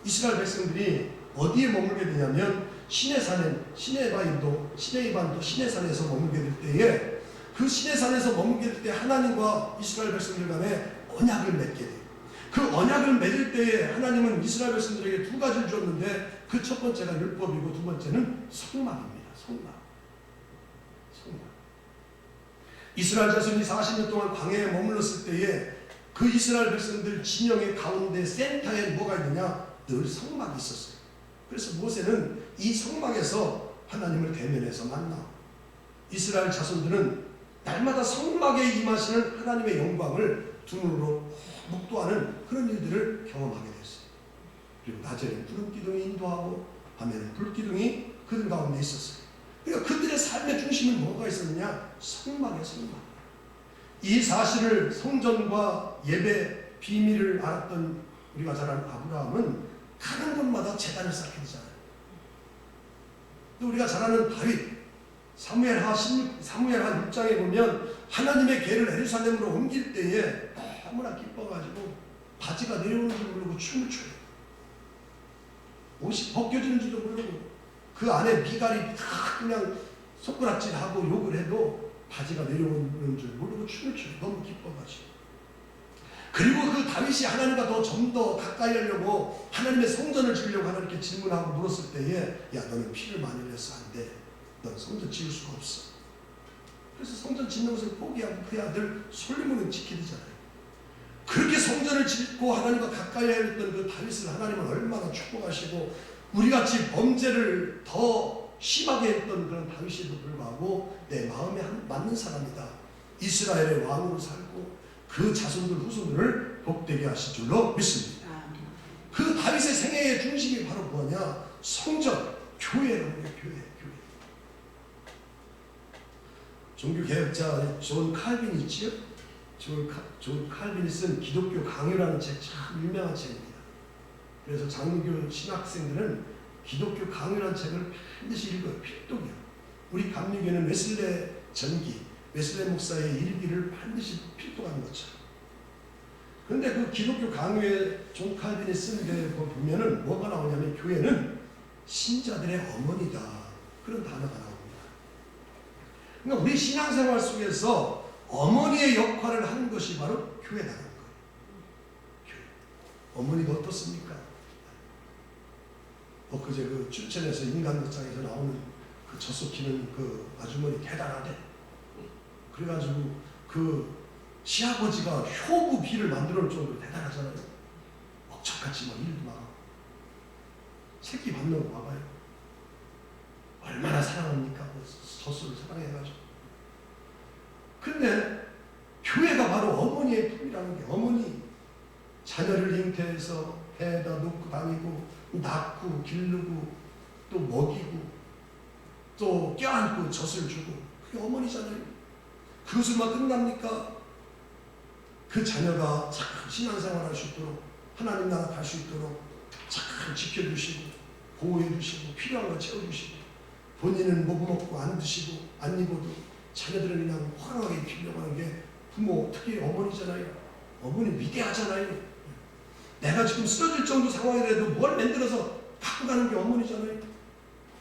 이스라엘 백성들이 어디에 머물게 되냐면 시내반도 시내산에서 머물게 될 때에 그 시내산에서 머물게 될 때 하나님과 이스라엘 백성들 간에 언약을 맺게 돼요. 그 언약을 맺을 때에 하나님은 이스라엘 백성들에게 두 가지를 줬는데 그 첫 번째가 율법이고 두 번째는 성막입니다. 성막. 이스라엘 자손이 40년 동안 광야에 머물렀을 때에 그 이스라엘 백성들 진영의 가운데 센터에 뭐가 있느냐? 늘 성막이 있었어요. 그래서 모세는 이 성막에서 하나님을 대면해서 만나. 이스라엘 자손들은 날마다 성막에 임하시는 하나님의 영광을 두 눈으로 묵도하는 그런 일들을 경험하게 됐어요. 그리고 낮에는 구름 기둥이 인도하고 밤에는 불 기둥이 그들 가운데 있었어요. 그러니까 그들의 삶의 중심은 뭐가 있었느냐? 성막이에요, 성막. 이 사실을 성전과 예배 비밀을 알았던 우리가 잘 아는 아브라함은 가는 곳마다 제단을 쌓게 되잖아요. 또 우리가 잘 아는 다윗, 사무엘하 6장에 보면 하나님의 궤를 예루살렘으로 옮길 때에 너무나 기뻐가지고 바지가 내려오는 줄 모르고 춤을 춰요. 옷이 벗겨지는 줄도 모르고 그 안에 미갈이 다 그냥 손가락질하고 욕을 해도 바지가 내려오는 줄 모르고 춤을 춰요. 너무 기뻐가지고. 그리고 그 다윗이 하나님과 좀 더 가까이 하려고 하나님의 성전을 지으려고 하나님께 질문하고 물었을 때에 야 너는 피를 많이 흘려서 안 돼. 넌 성전 지을 수가 없어. 그래서 성전 짓는 것을 포기하고 그의 아들 솔로몬은 지키게 되잖아요. 그렇게 성전을 짓고 하나님과 가까이 하였던 그 다윗을 하나님은 얼마나 축복하시고 우리같이 범죄를 더 심하게 했던 그런 다윗에도 불구하고 내 마음에 맞는 사람이다. 이스라엘의 왕으로 살고 그 자손들 후손들을 복되게 하실 줄로 믿습니다. 그 다윗의 생애의 중심이 바로 뭐냐? 성전, 교회라는 거예요. 교회. 종교개혁자 존 칼빈이 있지요? 존 칼빈이 쓴 기독교 강요라는 책 참 유명한 책입니다. 그래서 장로교 신학생들은 기독교 강요라는 책을 반드시 읽어요. 필독이요. 우리 감리교는 웨슬레 전기, 웨슬레 목사의 일기를 반드시 필독하는 것처럼. 그런데 그 기독교 강요에 존 칼빈이 쓴 게 보면은 뭐가 나오냐면 교회는 신자들의 어머니다. 그런 단어가 나옵니다. 그러니까 우리 신앙생활 속에서 어머니의 역할을 하는 것이 바로 교회라는 거예요. 교회. 어머니가 어떻습니까? 그제 그 춘천에서 인간극장에서 나오는 그 젖소 키는 그 아주머니 대단하대. 그래가지고 그 시아버지가 효부 비를 만들어 놓을 정도로 대단하잖아요. 억척같이 막 일도 막 새끼 받는 거 봐봐요. 얼마나 사랑합니까? 젖소를 사랑해가지고. 근데 교회가 바로 어머니의 품이라는 게 어머니 자녀를 잉태해서 배에다 놓고 다니고 낳고 기르고 또 먹이고 또 껴안고 젖을 주고 그게 어머니잖아요. 그것을만 끝납니까? 그 자녀가 참 신앙생활 할 수 있도록 하나님 나라 갈 수 있도록 참 지켜주시고 보호해주시고 필요한 거 채워주시고 본인은 못 먹고 안 드시고 안 입어도 자녀들은 그냥 화려하게 입히려고 하는 게 부모 특히 어머니잖아요. 어머니 위대하잖아요. 내가 지금 쓰러질 정도 상황이라도 뭘 만들어서 갖고 가는 게 어머니잖아요.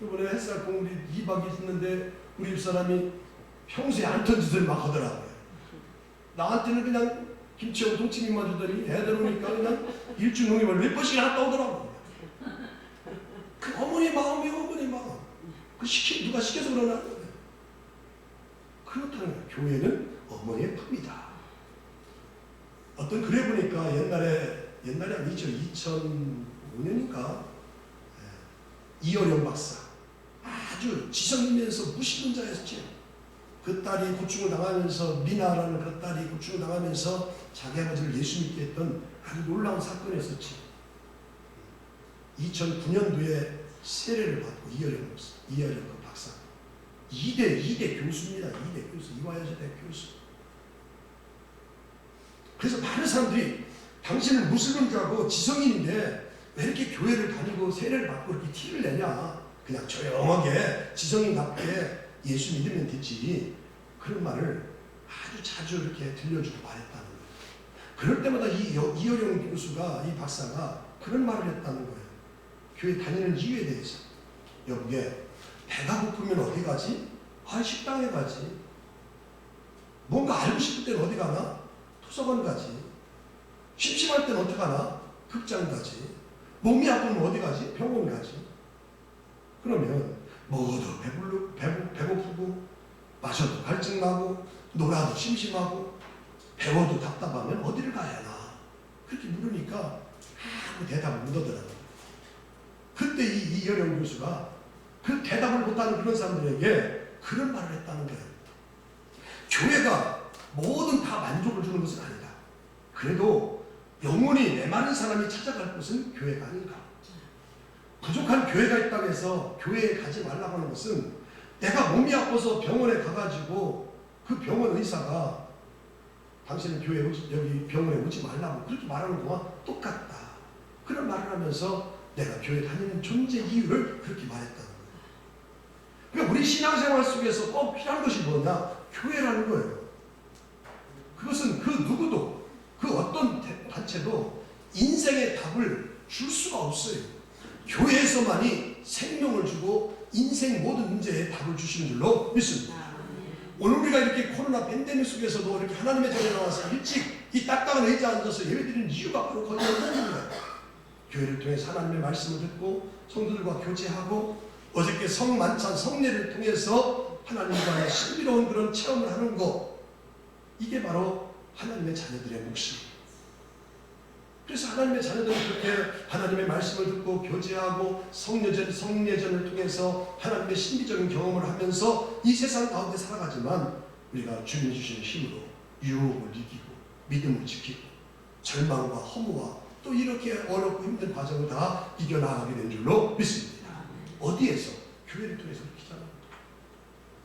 이번에 햇살 공리 2박 있었는데 우리 집사람이 평소에 안 던지들 막 하더라고요. 나한테는 그냥 김치하고 동치미만 주더니 애들 오니까 그냥 일주농임을 몇 번씩 갔다 오더라고요. 그 어머니의 마음이에요. 어머니의 마음. 그 누가 시켜서 그러나? 그렇다는 거예요. 교회는 어머니의 품이다. 어떤 글에 보니까 옛날에 아니죠. 2005년인가 이어령 박사 아주 지성이면서 무식한 자였죠. 그 딸이 고충을 당하면서 미나라는 그 딸이 고충을 당하면서 자기 아버지를 예수 믿게 했던 아주 놀라운 사건이었었지. 2009년도에 세례를 받고 이어령 그 박사 2대 교수입니다. 2대 교수 이화여자대 교수. 그래서 많은 사람들이 당신은 무슬림자고 지성인인데 왜 이렇게 교회를 다니고 세례를 받고 이렇게 티를 내냐. 그냥 조용하게 지성인답게 예수 믿으면 되지. 그런 말을 아주 자주 이렇게 들려주고 말했다는 거예요. 그럴 때마다 이어령 교수가 이 박사가 그런 말을 했다는 거예요. 교회 다니는 이유에 대해서. 여보게 배가 고프면 어디 가지? 식당에 가지. 뭔가 알고 싶을 때는 어디 가나? 도서관 가지. 심심할 때는 어떻게 가나? 극장 가지. 몸이 아프면 어디 가지? 병원 가지. 그러면 먹어도 배고프고 마셔도 갈증나고 놀아도 심심하고 배워도 답답하면 어디를 가야 하나? 그렇게 물으니까 아무 대답을 못 하더라고요. 그때 이여령 교수가 그 대답을 못하는 그런 사람들에게 그런 말을 했다는 거예요. 교회가 뭐든 다 만족을 주는 것은 아니다. 그래도 영혼이 메마른 사람이 찾아갈 곳은 교회가 아닌가. 부족한 교회가 있다고 해서 교회에 가지 말라고 하는 것은 내가 몸이 아파서 병원에 가가지고 그 병원 의사가 당신은 교회에 여기 병원에 오지 말라고 그렇게 말하는 거와 똑같다. 그런 말을 하면서 내가 교회 다니는 존재 이유를 그렇게 말했다는 거예요. 그러니까 우리 신앙생활 속에서 꼭 필요한 것이 뭐냐? 교회라는 거예요. 그것은 그 누구도 그 어떤 단체도 인생의 답을 줄 수가 없어요. 교회에서만이 생명을 주고 인생 모든 문제에 답을 주시는 줄로 믿습니다. 오늘 우리가 이렇게 코로나 팬데믹 속에서도 이렇게 하나님의 자리에 나와서 일찍 이 딱딱한 의자에 앉아서 예배드리는 이유가 바로 거기입니다. 교회를 통해서 하나님의 말씀을 듣고 성도들과 교제하고 어저께 성만찬 성례를 통해서 하나님과의 신비로운 그런 체험을 하는 것, 이게 바로 하나님의 자녀들의 몫입니다. 그래서 하나님의 자녀들은 그렇게 하나님의 말씀을 듣고 교제하고 성례전을 통해서 하나님의 신비적인 경험을 하면서 이 세상 가운데 살아가지만 우리가 주님이 주시는 힘으로 유혹을 이기고 믿음을 지키고 절망과 허무와 또 이렇게 어렵고 힘든 과정을 다 이겨나가게 된 줄로 믿습니다. 어디에서? 교회를 통해서 그렇게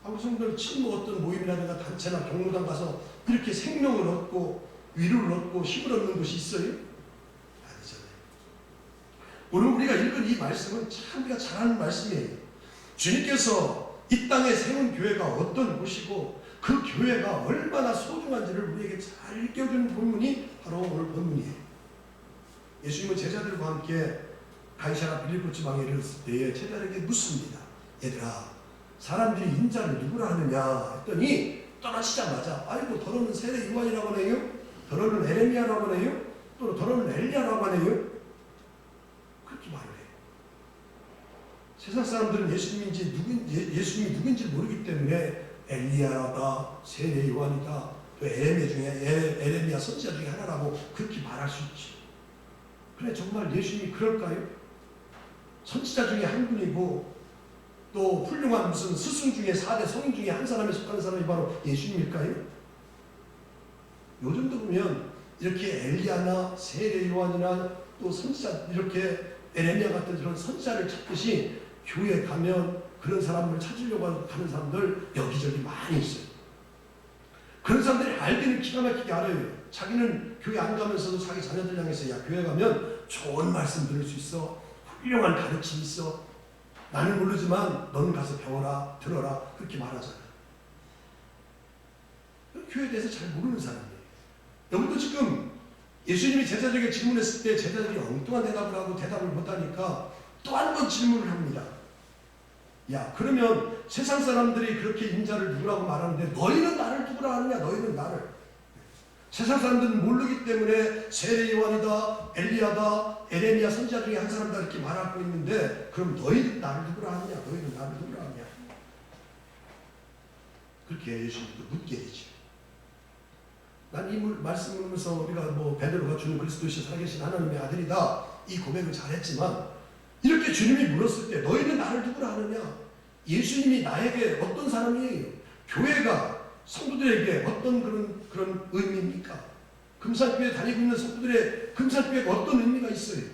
한국 성도들 친구 어떤 모임이라든가 단체나 경로당 가서 이렇게 생명을 얻고 위로를 얻고 힘을 얻는 것이 있어요? 오늘 우리가 읽은 이 말씀은 참 우리가 잘 아는 말씀이에요. 주님께서 이 땅에 세운 교회가 어떤 곳이고 그 교회가 얼마나 소중한지를 우리에게 잘 일깨워주는 본문이 바로 오늘 본문이에요. 예수님은 제자들과 함께 가이사랴 빌립보 지방에 이르렀을 때에 제자들에게 묻습니다. 얘들아, 사람들이 인자를 누구라 하느냐 했더니 떠나시자마자 아이고 더러는 세례 요한이라고 하네요, 더러는 에레미야라고 하네요, 또 더러는 엘리야라고 하네요. 그렇게 말을 해요. 세상 사람들은 예수님이 누군지 모르기 때문에 엘리야다, 세례 요한이다, 또 에레미야 선지자 중에 하나라고 그렇게 말할 수 있지. 그래 정말 예수님이 그럴까요? 선지자 중에 한 분이고 또 훌륭한 무슨 스승 중에 4대 성인 중에 한 사람에 속하는 사람이 바로 예수님일까요? 요즘도 보면 이렇게 엘리야나 세례 요한이나 또 선지자 이렇게 에레미야 같은 그런 선지자를 찾듯이 교회에 가면 그런 사람을 찾으려고 가는 사람들 여기저기 많이 있어요. 그런 사람들이 알기는 기가 막히게 알아요. 자기는 교회 안 가면서도 자기 자녀들 향해서 야 교회 가면 좋은 말씀 들을 수 있어, 훌륭한 가르침이 있어, 나는 모르지만 너는 가서 배워라, 들어라, 그렇게 말하잖아요. 교회에 대해서 잘 모르는 사람이에요. 여기도 지금 예수님이 제자들에게 질문했을 때 제자들이 엉뚱한 대답을 하고 대답을 못하니까 또 한 번 질문을 합니다. 야 그러면 세상 사람들이 그렇게 인자를 누구라고 말하는데 너희는 나를 누구라 하느냐? 너희는 나를. 세상 사람들은 모르기 때문에 세례 요한이다, 엘리야다, 에레미야 선지자 중에 한 사람이다 이렇게 말하고 있는데 그럼 너희는 나를 누구라 하느냐? 너희는 나를 누구라 하느냐? 그렇게 예수님도 묻게 되죠. 난 이 말씀을 보면서 우리가 베드로가 주는 그리스도이신 살아계신 하나님의 아들이다 이 고백을 잘했지만 이렇게 주님이 물었을 때 너희는 나를 누구라 하느냐? 예수님이 나에게 어떤 사람이에요? 교회가 성도들에게 어떤 그런 의미입니까? 금산교회 다니고 있는 성도들의 금산교회가 어떤 의미가 있어요?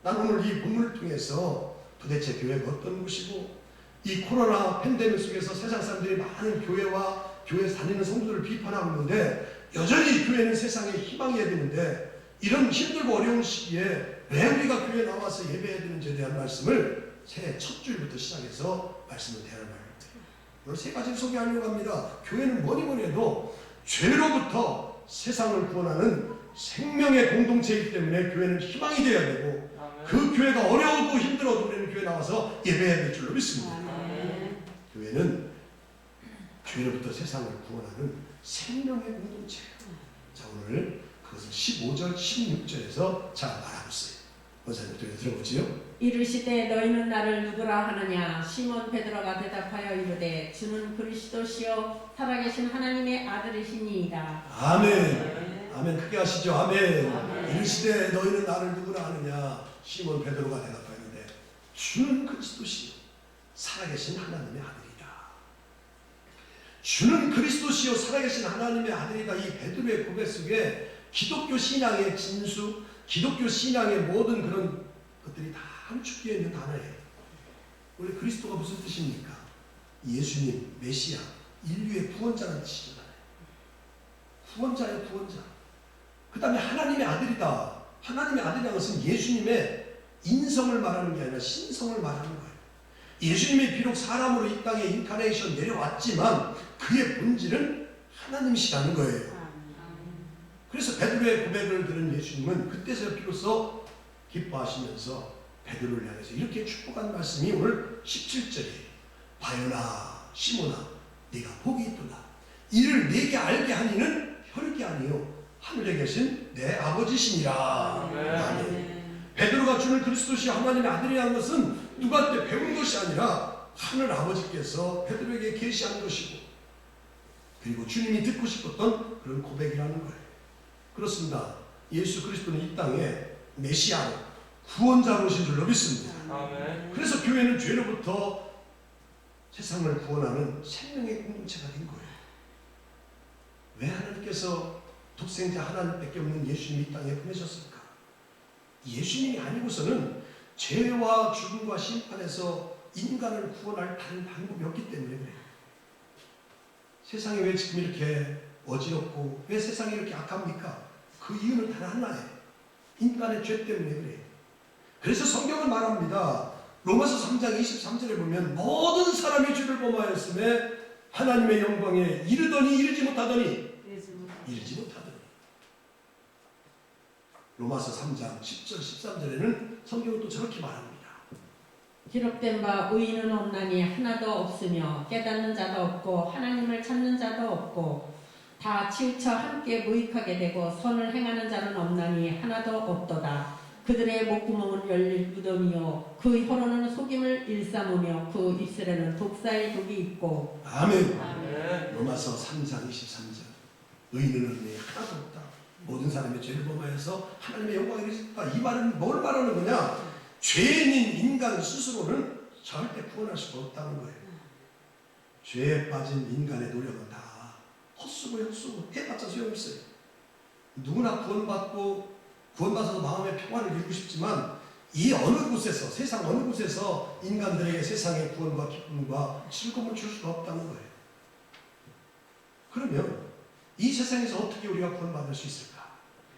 난 오늘 이 본문을 통해서 도대체 교회가 어떤 곳이고 이 코로나 팬데믹 속에서 세상 사람들이 많은 교회와 교회에서 다니는 성도들을 비판하고 있는데 여전히 교회는 세상에 희망해야 되는데 이런 힘들고 어려운 시기에 왜 우리가 교회에 나와서 예배해야 되는지에 대한 말씀을 새해 첫 주일부터 시작해서 말씀을 대하는 말입니다. 오늘 세 가지를 소개하려고 합니다. 교회는 뭐니 해도 죄로부터 세상을 구원하는 생명의 공동체이기 때문에 교회는 희망이 되어야 되고 그 교회가 어려우고 힘들어도 우리는 교회에 나와서 예배해야 될 줄로 믿습니다. 교회는 죄로부터 세상을 구원하는 생명의 공동체예요. 자 오늘 그것을 15절 16절에서 잘 말하고 있어요. 원사님 들어보지요.
이르시되 너희는 나를 누구라 하느냐? 시몬 베드로가 대답하여 이르되 주는 그리스도시요 살아계신 하나님의 아들이시니이다.
아멘. 아멘. 크게 하시죠. 아멘. 이르시되 너희는 나를 누구라 하느냐? 시몬 베드로가 대답하였는데 주는 그리스도시요 살아계신 하나님의 아들이다. 주는 그리스도시요 살아계신 하나님의 아들이다. 이 베드로의 고백 속에 기독교 신앙의 진수, 기독교 신앙의 모든 그런 것들이 다 함축되어 있는 단어예요. 원래 그리스도가 무슨 뜻입니까? 예수님, 메시아, 인류의 구원자라는 뜻이잖아요. 구원자예요, 구원자. 그 다음에 하나님의 아들이다. 하나님의 아들이라는 것은 예수님의 인성을 말하는 게 아니라 신성을 말하는 거예요. 예수님이 비록 사람으로 이 땅에 인카네이션 내려왔지만 그의 본질은 하나님이시라는 거예요. 그래서 베드로의 고백을 들은 예수님은 그때서 비로소 기뻐하시면서 베드로를 향해서 이렇게 축복한 말씀이 오늘 17절이에요. 바요나 시몬아 네가 복이 있도다. 이를 네게 알게 하니는 혈육이 아니요 하늘에 계신 내 아버지시니라. 아멘. 베드로가 주는 그리스도시 하나님의 아들이라는 것은 누구한테 배운 것이 아니라 하늘 아버지께서 베드로에게 계시한 것이고, 그리고 주님이 듣고 싶었던 그런 고백이라는 거예요. 그렇습니다. 예수 그리스도는 이 땅에 메시아로 구원자로 오신 줄로 믿습니다.
아멘.
그래서 교회는 죄로부터 세상을 구원하는 생명의 공동체가 된 거예요. 왜 하나님께서 독생자 하나님밖에 없는 예수님이 이 땅에 보내셨을까? 예수님이 아니고서는 죄와 죽음과 심판에서 인간을 구원할 다른 방법이 없기 때문에 그래요. 세상이 왜 지금 이렇게 어지럽고 왜 세상이 이렇게 악합니까? 그 이유는 단 하나예요. 인간의 죄 때문에 그래요. 그래서 성경은 말합니다. 로마서 3장 23절에 보면 모든 사람이 죄를 범하였음에 하나님의 영광에 이르더니 이르지 못하더니 로마서 3장 10절 13절에는 성경은 또 저렇게 말합니다.
기록된 바 의인은 없나니 하나도 없으며 깨닫는 자도 없고 하나님을 찾는 자도 없고 다 치우쳐 함께 무익하게 되고 선을 행하는 자는 없나니 하나도 없도다. 그들의 목구멍은 열릴 무덤이요 그 혀로는 속임을 일삼으며 그 입술에는 독사의 독이 있고.
아멘.
아멘.
로마서 3장 23절 의인은 없네 하나도 없다. 모든 사람의 죄를 범하여서 하나님의 영광에 이르셨다. 이 말은 뭘 말하는 거냐? 죄인인 인간 스스로는 절대 구원할 수가 없다는 거예요. 죄에 빠진 인간의 노력은 다 헛수고 해봤자 소용없어요. 누구나 구원받아서 마음의 평안을 이루고 싶지만 이 어느 곳에서, 세상 어느 곳에서 인간들에게 세상의 구원과 기쁨과 즐거움을 줄 수가 없다는 거예요. 그러면 이 세상에서 어떻게 우리가 구원받을 수 있을까?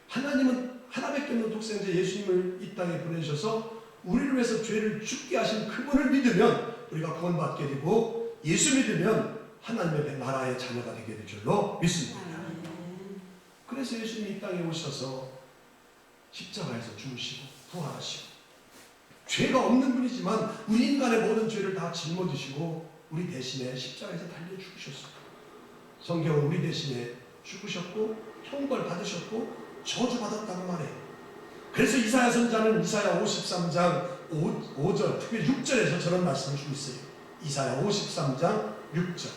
하나님은 하나밖에 없는 독생자 예수님을 이 땅에 보내주셔서 우리를 위해서 죄를 죽게 하신 그분을 믿으면 우리가 구원받게 되고, 예수 믿으면 하나님의 나라의 자녀가 되게 될 줄로 믿습니다. 그래서 예수님이 이 땅에 오셔서 십자가에서 죽으시고 부활하시고 죄가 없는 분이지만 우리 인간의 모든 죄를 다 짊어지시고 우리 대신에 십자가에서 달려 죽으셨어요. 성경은 우리 대신에 죽으셨고 형벌 받으셨고 저주받았다고 말해요. 그래서 이사야 선자는 이사야 53장 5절 특히 6절에서 저런 말씀을 주고 있어요. 이사야 53장 6절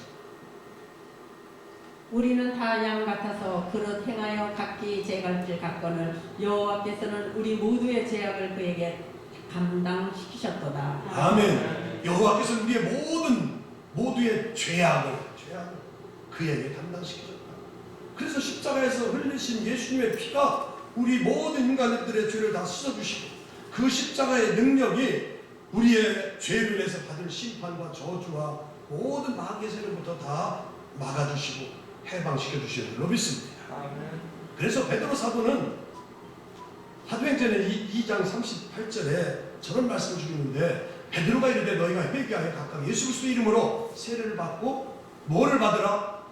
우리는 다 양 같아서 그릇 행하여 각기 제 갈 길 갔거늘 여호와께서는 우리 모두의 죄악을 그에게 감당시키셨도다.
아멘. 여호와께서 우리의 모두의 죄악을 그에게 감당시키셨다. 그래서 십자가에서 흘리신 예수님의 피가 우리 모든 인간들의 죄를 다 씻어주시고 그 십자가의 능력이 우리의 죄를 위해서 받을 심판과 저주와 모든 마귀의 세력부터 다 막아주시고 해방시켜 주시는 줄로 믿습니다.
아멘.
그래서 베드로 사도는 사도행전의 2장 38절에 저런 말씀을 주는데 베드로가 이르되 너희가 회개하여 각각 예수 그리스도의 이름으로 세례를 받고 뭐를 받으라?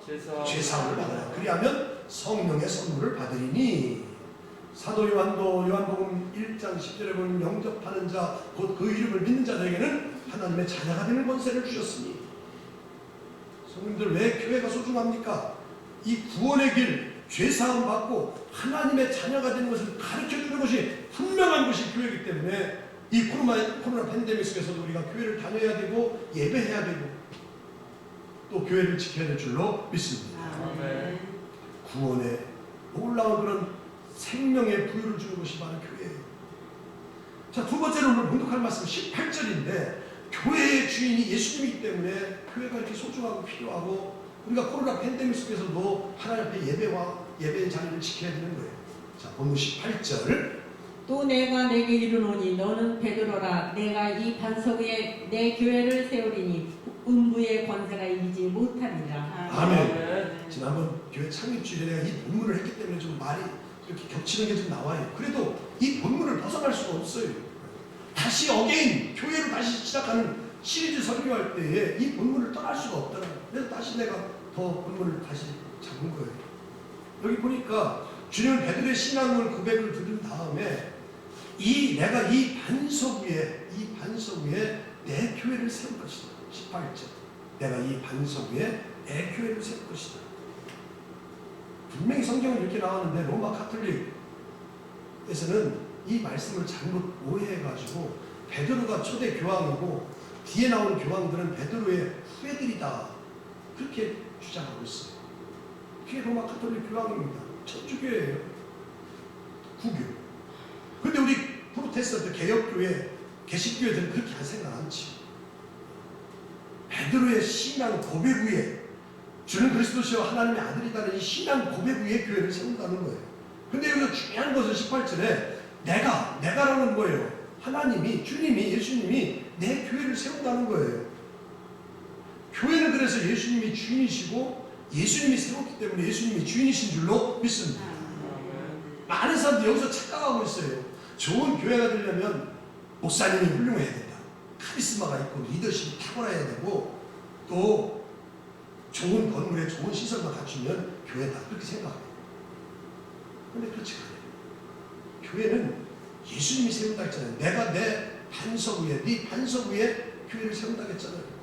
죄사함을 받으라. 그리하면 성령의 선물을 받으리니. 사도 요한도 요한복음 1장 10절에 보면 영접하는 자 곧 그 이름을 믿는 자들에게는 하나님의 자녀가 되는 권세를 주셨으니. 성님들 왜 교회가 소중합니까? 이 구원의 길, 죄사함 받고 하나님의 자녀가 되는 것을 가르쳐주는 것이 분명한 것이 교회이기 때문에 이 코로나 팬데믹 속에서도 우리가 교회를 다녀야 되고 예배해야 되고 또 교회를 지켜야 될 줄로 믿습니다.
아멘.
구원에 놀라운 그런 생명의 부유를 주는 것이 바로 교회예요. 자, 두 번째로 오늘 본독할 말씀 18절인데 교회의 주인이 예수님이기 때문에 교회가 이렇게 소중하고 필요하고 우리가 코로나 팬데믹 속에서도 하나님 앞에 예배의 자리를 지켜야 되는 거예요. 자, 본문 18절.
또 내가 내게 이르노니 너는 베드로라. 내가 이 반석 위에 내 교회를 세우리니 음부의 권세가 이기지 못하리라.
아멘. 지난번 교회 창립주일에 내가 이 본문을 했기 때문에 좀 말이 이렇게 겹치는 게 좀 나와요. 그래도 이 본문을 벗어날 수가 없어요. 다시 어게인 교회로 다시 시작하는 시리즈 설교할 때에 이 본문을 떠날 수가 없다는 거예요. 그래서 다시 내가 더 본문을 다시 잡은 거예요. 여기 보니까 주님은 베드로의 신앙을 고백을 들은 다음에 내가 이 반석 위에 내 교회를 세울 것이다. 18절. 내가 이 반석 위에 내 교회를 세울 것이다. 분명히 성경은 이렇게 나오는데 로마 카톨릭에서는 이 말씀을 잘못 오해해가지고 베드로가 초대 교황이고 뒤에 나오는 교황들은 베드로의 후예들이다. 그렇게 주장하고 있어요. 그게 로마 카톨릭 교황입니다. 천주교예요. 구교. 근데 우리 프로테스탄트 개혁교회, 개신교회들은 그렇게 할 생각 않지. 베드로의 신앙 고백 위에 주는 그리스도시와 하나님의 아들이다는 이 신앙 고백 위에 교회를 세운다는 거예요. 근데 여기서 중요한 것은 18절에 내가라는 거예요. 하나님이, 주님이, 예수님이 내 교회를 세운다는 거예요. 교회는 그래서 예수님이 주인이시고 예수님이 세웠기 때문에 예수님이 주인이신 줄로 믿습니다. 많은 사람들이 여기서 착각하고 있어요. 좋은 교회가 되려면 목사님이 훌륭해야 된다. 카리스마가 있고 리더십이 탁월해야 되고 또 좋은 건물에 좋은 시설만 갖추면 교회다. 그렇게 생각해요. 근데 그렇지 않아요. 교회는 예수님이 세운다 했잖아요. 내가 내 반석 위에, 네 반석 위에 교회를 세운다 했잖아요.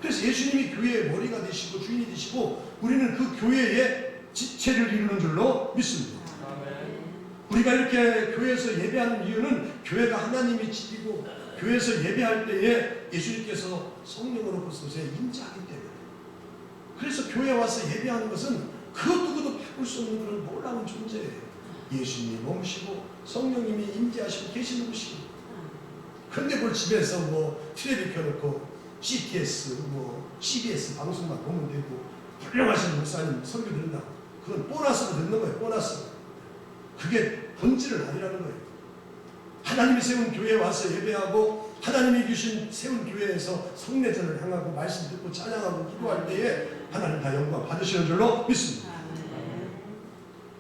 그래서 예수님이 교회의 머리가 되시고 주인이 되시고 우리는 그 교회의 지체를 이루는 줄로 믿습니다. 우리가 이렇게 교회에서 예배하는 이유는 교회가 하나님의 집이고 교회에서 예배할 때에 예수님께서 성령으로 그 곳에 임재하기 때문에 그래서 교회에 와서 예배하는 것은 그 누구도 바꿀 수 없는 그런 놀라운 존재예요. 예수님이 몸이시고 성령님이 임재하시고 계시는 곳이고 근데 뭘 집에서 뭐 텔레비 켜놓고 CTS, CBS 방송만 보면 되고 훌륭하신 목사님 설교 듣는다고 그건 보너스로 듣는 거예요. 보너스. 그게 본질은 아니라는 거예요. 하나님이 세운 교회에 와서 예배하고 하나님이 주신 세운 교회에서 성례전을 향하고 말씀 듣고 찬양하고 기도할 때에 하나님 다 영광 받으시는 줄로 믿습니다.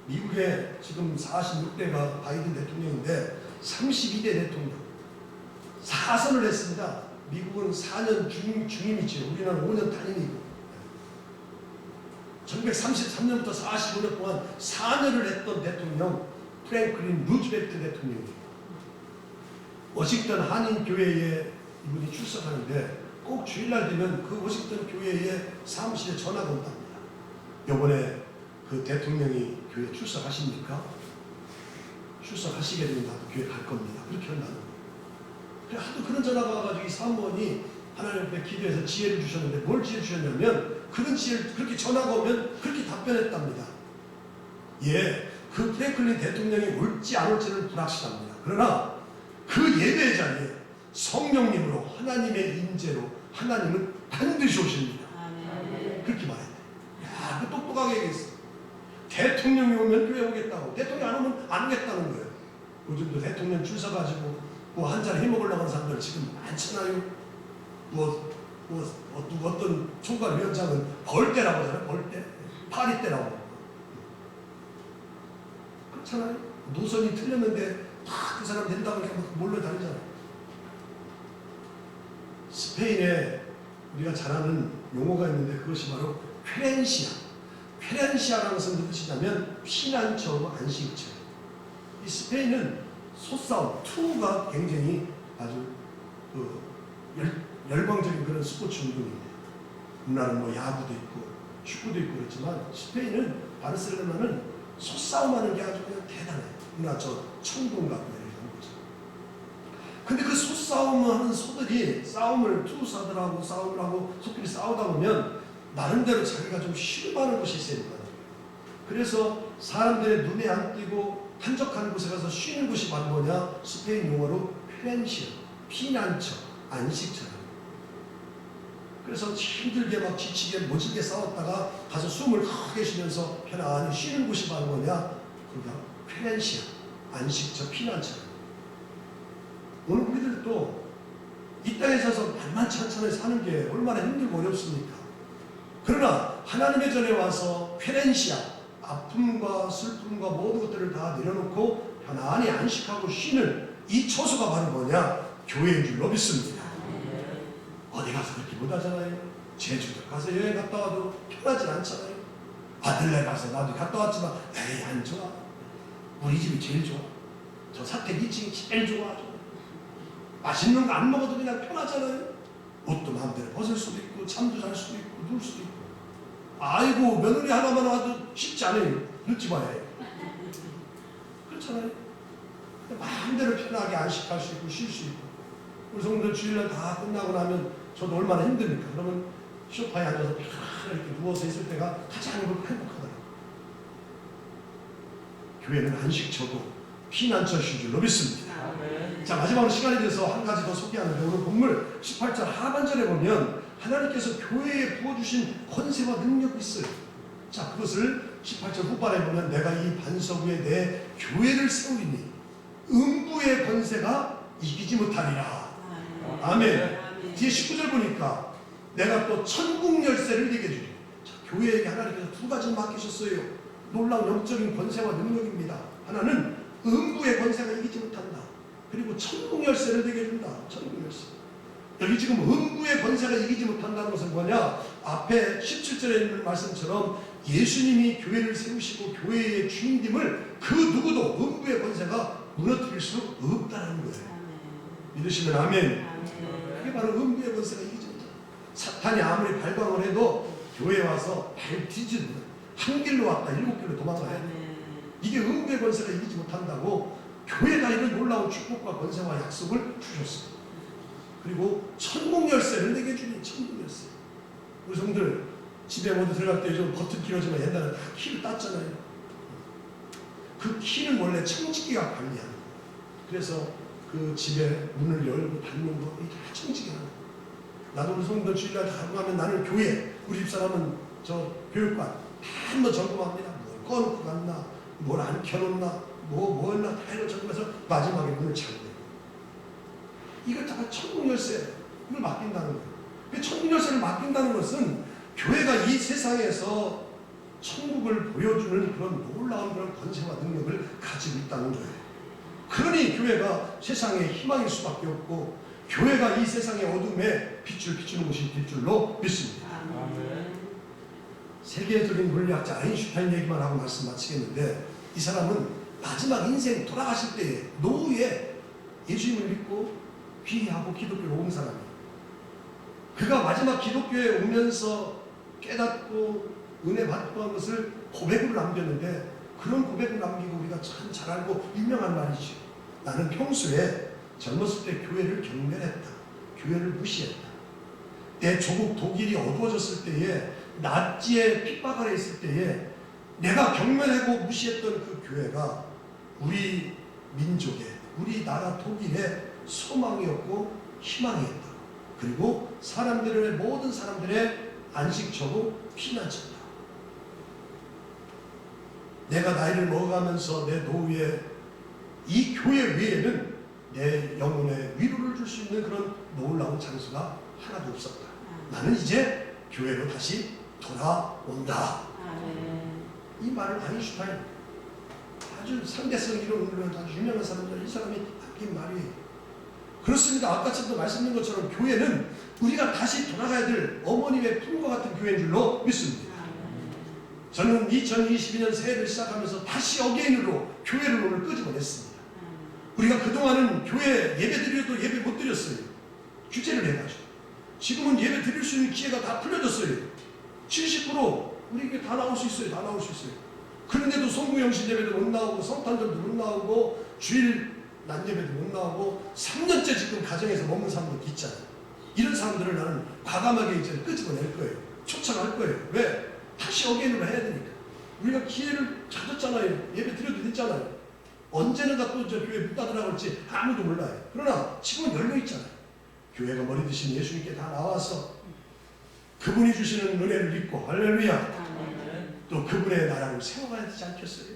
미국에 지금 46대가 바이든 대통령인데 32대 대통령 4선을 했습니다. 미국은 4년 중임이죠. 우리는 5년 단임이고 1933년부터 45년 동안 4년을 했던 대통령 프랭클린 루즈벨트 대통령이에요. 워싱턴 한인교회에 이분이 출석하는데 꼭 주일날 되면 그 워싱턴 교회의 사무실에 전화가 온답니다. 이번에 그 대통령이 교회에 출석하십니까? 출석하시게 되면 나도 교회 갈 겁니다. 그렇게 한다는 거예요. 그래 하도 그런 전화가 와가지고 이 사무원이 하나님 앞에 기도해서 지혜를 주셨는데 뭘 지혜 주셨냐면 그런 지혜를 그렇게 전화가 오면 그렇게 답변했답니다. 예, 그 프랭클린 대통령이 올지 안 올지는 불확실합니다. 그러나 그 예배 자리에 성령님으로 하나님의 임재로 하나님은 반드시 오십니다. 그렇게 말해야 돼. 야, 그 똑똑하게 얘기했어. 대통령이 오면 교회 오겠다고. 대통령 안 오면 안 오겠다는 거예요. 요즘도 대통령 줄 서가지고 뭐 한 잔 해먹으려고 하는 사람들 지금 많잖아요. 어떤 총괄위원장은 벌떼라고 하잖아요. 벌떼. 파리떼라고. 그렇잖아요. 노선이 틀렸는데 다 그 사람 된다고 이렇게 몰려다니잖아요. 스페인에 우리가 잘 아는 용어가 있는데 그것이 바로 쾌렌시아. 쾌렌시아라는 것은 무슨 뜻이냐면 피난처고 안식처. 이 스페인은 소싸움, 투가 굉장히 아주 열광적인 그런 스포츠 운동인데 우리나라는 뭐 야구도 있고 축구도 있고 그렇지만 스페인은 바르셀로나는 소싸움하는 게 아주 그냥 대단해요. 우리나라 저 청동갑 이런 거죠. 근데 그 소싸움하는 소들이 투사들하고 싸움을 하고 소끼리 싸우다 보면 나름대로 자기가 좀 쉴만한 곳이 있어야 된다는 거예요. 그래서 사람들의 눈에 안 띄고 한적한 곳에 가서 쉬는 곳이 바로 뭐냐? 스페인 용어로 쾌렌시아, 피난처, 안식처. 그래서 힘들게 막 지치게 모질게 싸웠다가 가서 숨을 크게 쉬면서 편안히 쉬는 곳이 바로 뭐냐? 그러니까 페렌시아, 안식처, 피난처. 오늘 우리들도 이 땅에 서서 만만치 않잖아요. 사는 게 얼마나 힘들고 어렵습니까? 그러나 하나님의 전에 와서 페렌시아, 아픔과 슬픔과 모든 것들을 다 내려놓고 편안히 안식하고 쉬는 이 처소가 바로 뭐냐? 교회인 줄로 믿습니다. 어디 가서 그렇게 못하잖아요. 제주도 가서 여행 갔다 와도 편하진 않잖아요. 아들네 가서 나도 갔다 왔지만 에이 안 좋아. 우리 집이 제일 좋아. 저 사택 2층이 제일 좋아. 맛있는 거 안 먹어도 그냥 편하잖아요. 옷도 마음대로 벗을 수도 있고 잠도 잘 수도 있고 누울 수도 있고. 아이고 며느리 하나만 와도 쉽지 않아요. 늦지 마요. 그렇잖아요. 마음대로 편하게 안식할 수 있고 쉴 수 있고. 우리 성도들 주일날 다 끝나고 나면 저도 얼마나 힘듭니까? 그러면 소파에 앉아서 이렇게 누워서 있을 때가 가장 행복하더라고요. 교회는 안식처고 피난처신 줄로 믿습니다. 자, 마지막으로 시간이 돼서 한 가지 더 소개하는데 오늘 본문 18절 하반절에 보면 하나님께서 교회에 부어주신 권세와 능력이 있어요. 자, 그것을 18절 후반에 보면 내가 이 반석 위에 내 교회를 세우리니 음부의 권세가 이기지 못하리라. 아멘. 뒤에 19절 보니까 내가 또 천국 열쇠를 내게 주리. 자, 교회에게 하나님께서 두 가지를 맡기셨어요. 놀라운 영적인 권세와 능력입니다. 하나는 음부의 권세가 이기지 못한다. 그리고 천국 열쇠를 내게 준다. 천국 열쇠. 여기 지금 음부의 권세가 이기지 못한다는 것은 뭐냐? 앞에 17절에 있는 말씀처럼 예수님이 교회를 세우시고 교회의 주인님을 그 누구도 음부의 권세가 무너뜨릴 수 없다는 거예요. 믿으시면 아멘. 그게 바로 음부의 권세가 이기지 못한다. 사탄이 아무리 발광을 해도 교회에 와서 발 뒤지는 한 길로 왔다 7길로 도망가야 돼. 이게 음부의 권세가 이기지 못한다고 교회가 이런 놀라운 축복과 권세와 약속을 주셨습니다. 그리고 천국 열쇠를 내게 주니 천국 열쇠. 우리 성들 집에 모두 들어갈 때 좀 버튼 길어지면 옛날에 다 키를 땄잖아요. 그 키는 원래 청지기가 관리하는 거예요. 그래서 그 집에 문을 열고 닫는 거 이게 다 청지기가 하는 거예요. 나도 우리 성들 주일날 다 하고 가면 나는 교회, 우리 집사람은 저 교육관 다 한번 점검합니다. 뭘 꺼놓고 갔나, 뭘 안 켜놓나, 뭐 했나 다 이거 점검해서 마지막에 문을 잠그는 이걸 다 천국 열쇠, 이걸 맡긴다는 거예요. 천국 열쇠를 맡긴다는 것은 교회가 이 세상에서 천국을 보여주는 그런 놀라운 그런 권세와 능력을 가지고 있다는 거예요. 그러니 교회가 세상의 희망일 수밖에 없고 교회가 이 세상의 어둠에 빛을 비추는 것이 될 줄로 믿습니다. 세계적인 물리학자 아인슈타인 얘기만 하고 말씀 마치겠는데 이 사람은 마지막 인생 돌아가실 때에 노후에 예수님을 믿고 귀하고 기독교로 온 사람이에요. 그가 마지막 기독교에 오면서 깨닫고 은혜 받고 한 것을 고백으로 남겼는데 그런 고백을 남기고 우리가 참 잘 알고 유명한 말이죠. 나는 평소에 젊었을 때 교회를 경멸했다. 교회를 무시했다. 내 조국 독일이 어두워졌을 때에 나치의 핍박 아래 있을 때에 내가 경멸하고 무시했던 그 교회가 우리 민족의 우리 나라 독일의 소망이었고 희망이었다. 그리고 사람들의 모든 사람들의 안식처고 피난처다. 내가 나이를 먹어가면서 내 노후에 이 교회 외에는 내 영혼에 위로를 줄 수 있는 그런 놀라운 장소가 하나도 없었다. 나는 이제 교회로 다시 돌아온다. 이 말을 아인슈타인 아주 상대성 이론으로 아주 유명한 사람들 이 사람이 남긴 말이에요. 그렇습니다. 아까처럼 말씀드린 것처럼 교회는 우리가 다시 돌아가야 될 어머님의 품과 같은 교회인 줄로 믿습니다. 저는 2022년 새해를 시작하면서 다시 어게인으로 교회를 오늘 끄집어냈습니다. 우리가 그동안은 교회 예배 드려도 예배 못 드렸어요. 규제를 해가지고. 지금은 예배 드릴 수 있는 기회가 다 풀려졌어요. 70% 우리 다 나올 수 있어요. 다 나올 수 있어요. 그런데도 성구영신 예배도 못 나오고 성탄절도 못 나오고 주일 낮 예배도 못 나오고 3년째 지금 가정에서 먹는 사람들도 있잖아요. 이런 사람들을 나는 과감하게 이제 끄집어낼 거예요. 초청할 거예요. 왜? 다시 어게인으로 해야 되니까. 우리가 기회를 찾았잖아요. 예배 드려도 됐잖아요. 언제는가 또 저 교회 문 닫으라고 할지 아무도 몰라요. 그러나 지금은 열려있잖아요. 교회가 머리 드신 예수님께 다 나와서 그분이 주시는 은혜를 믿고 할렐루야.
아멘.
또 그분의 나라를 세워가야 되지 않겠어요?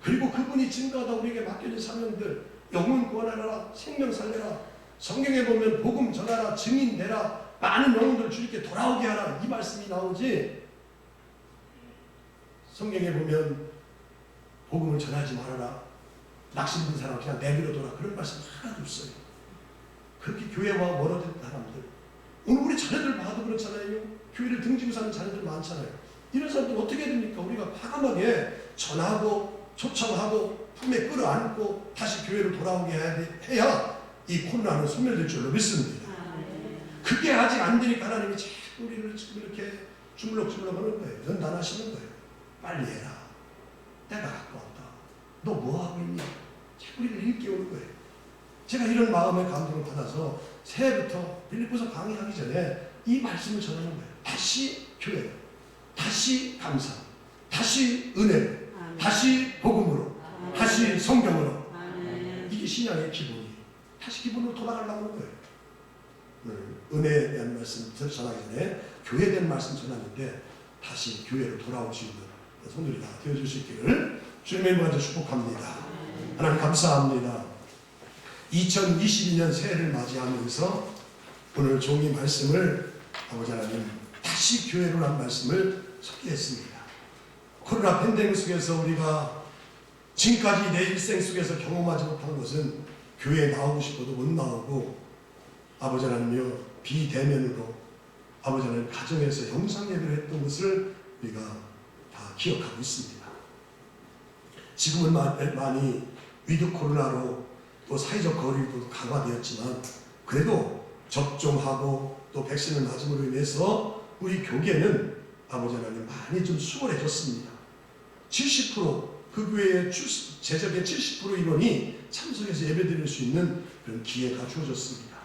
그리고 그분이 증거하다 우리에게 맡겨진 사명들, 영혼 구원하라, 생명 살려라, 성경에 보면 복음 전하라, 증인 되라, 많은 영혼들 주님께 돌아오게 하라, 이 말씀이 나오지. 성경에 보면 복음을 전하지 말아라, 낙심된 사람 그냥 내버려둬라, 그런 말씀 하나도 없어요. 그렇게 교회와 멀어진 사람들, 오늘 우리 자녀들 봐도 그렇잖아요. 교회를 등지고 사는 자녀들 많잖아요. 이런 사람들 어떻게 해야 됩니까? 우리가 과감하게 전하고 초청하고 품에 끌어안고 다시 교회로 돌아오게 해야 이 코로나는 소멸될 줄로 믿습니다. 그게 아직 안 되니까 하나님이 자꾸 우리를 지금 이렇게 주물럭주물럭 하는 거예요. 연단하시는 거예요. 빨리 해라. 때가 가까웠다. 너 뭐 하고 있니? 자꾸 우리를 일깨우는 거예요. 제가 이런 마음의 감동을 받아서 새해부터 빌립보서 강의하기 전에 이 말씀을 전하는 거예요. 다시 교회, 다시 감사, 다시 은혜, 다시 복음으로, 다시 성경으로. 이게 신앙의 기본이에요. 다시 기본으로 돌아가려고 하는 거예요. 은혜에 대한 말씀 전하기 전에 교회에 대한 말씀 전하는데 다시 교회로 돌아올 수 있는 성도들이 다 되어줄 수 있기를 주님의 이름으로 축복합니다. 하나님 감사합니다. 2022년 새해를 맞이하면서 오늘 종이 말씀을 아버지 하나님 다시 교회로 한 말씀을 소개했습니다. 코로나 팬데믹 속에서 우리가 지금까지 내 일생 속에서 경험하지 못한 것은 교회에 나오고 싶어도 못 나오고 아버지 하나님이여 비대면으로 아버지 하나님 가정에서 영상 예배를 했던 것을 우리가 다 기억하고 있습니다. 지금은 많이 위드 코로나로 또 사회적 거리도 강화되었지만 그래도 접종하고 또 백신을 맞음으로 인해서 우리 교계는 아버지 하나님 많이 좀 수월해졌습니다. 70% 그 교회의 제적의 70% 인원이 참석해서 예배드릴 수 있는 그런 기회가 주어졌습니다.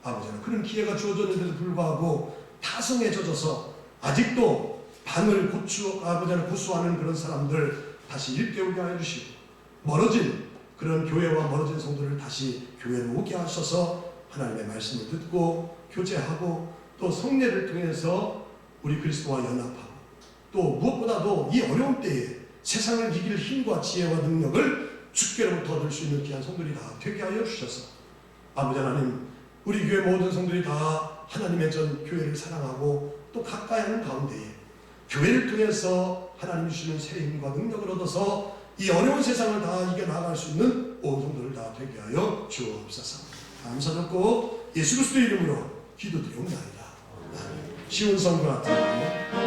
아버지 하나님 그런 기회가 주어졌는데도 불구하고 타성에 젖어서 아직도 방을 아버지 하나님 고수하는 그런 사람들 다시 일깨우게 해주시고 멀어진 그런 교회와 멀어진 성도를 다시 교회로 오게 하셔서 하나님의 말씀을 듣고 교제하고 또 성례를 통해서 우리 그리스도와 연합하고 또 무엇보다도 이 어려운 때에 세상을 이길 힘과 지혜와 능력을 주께로부터 얻을 수 있는 귀한 성도들이 다 되게 하여 주셔서 아버지 하나님 우리 교회 모든 성도들이 다 하나님의 전 교회를 사랑하고 또 가까이 하는 가운데에 교회를 통해서 하나님 주시는 새 힘과 능력을 얻어서 이 어려운 세상을 다 이겨나갈 수 있는 온 성도를 다 되게 하여 주옵소서. 감사드리고 예수 그리스도의 이름으로 기도드리옵나이다. 쉬운 성도 같은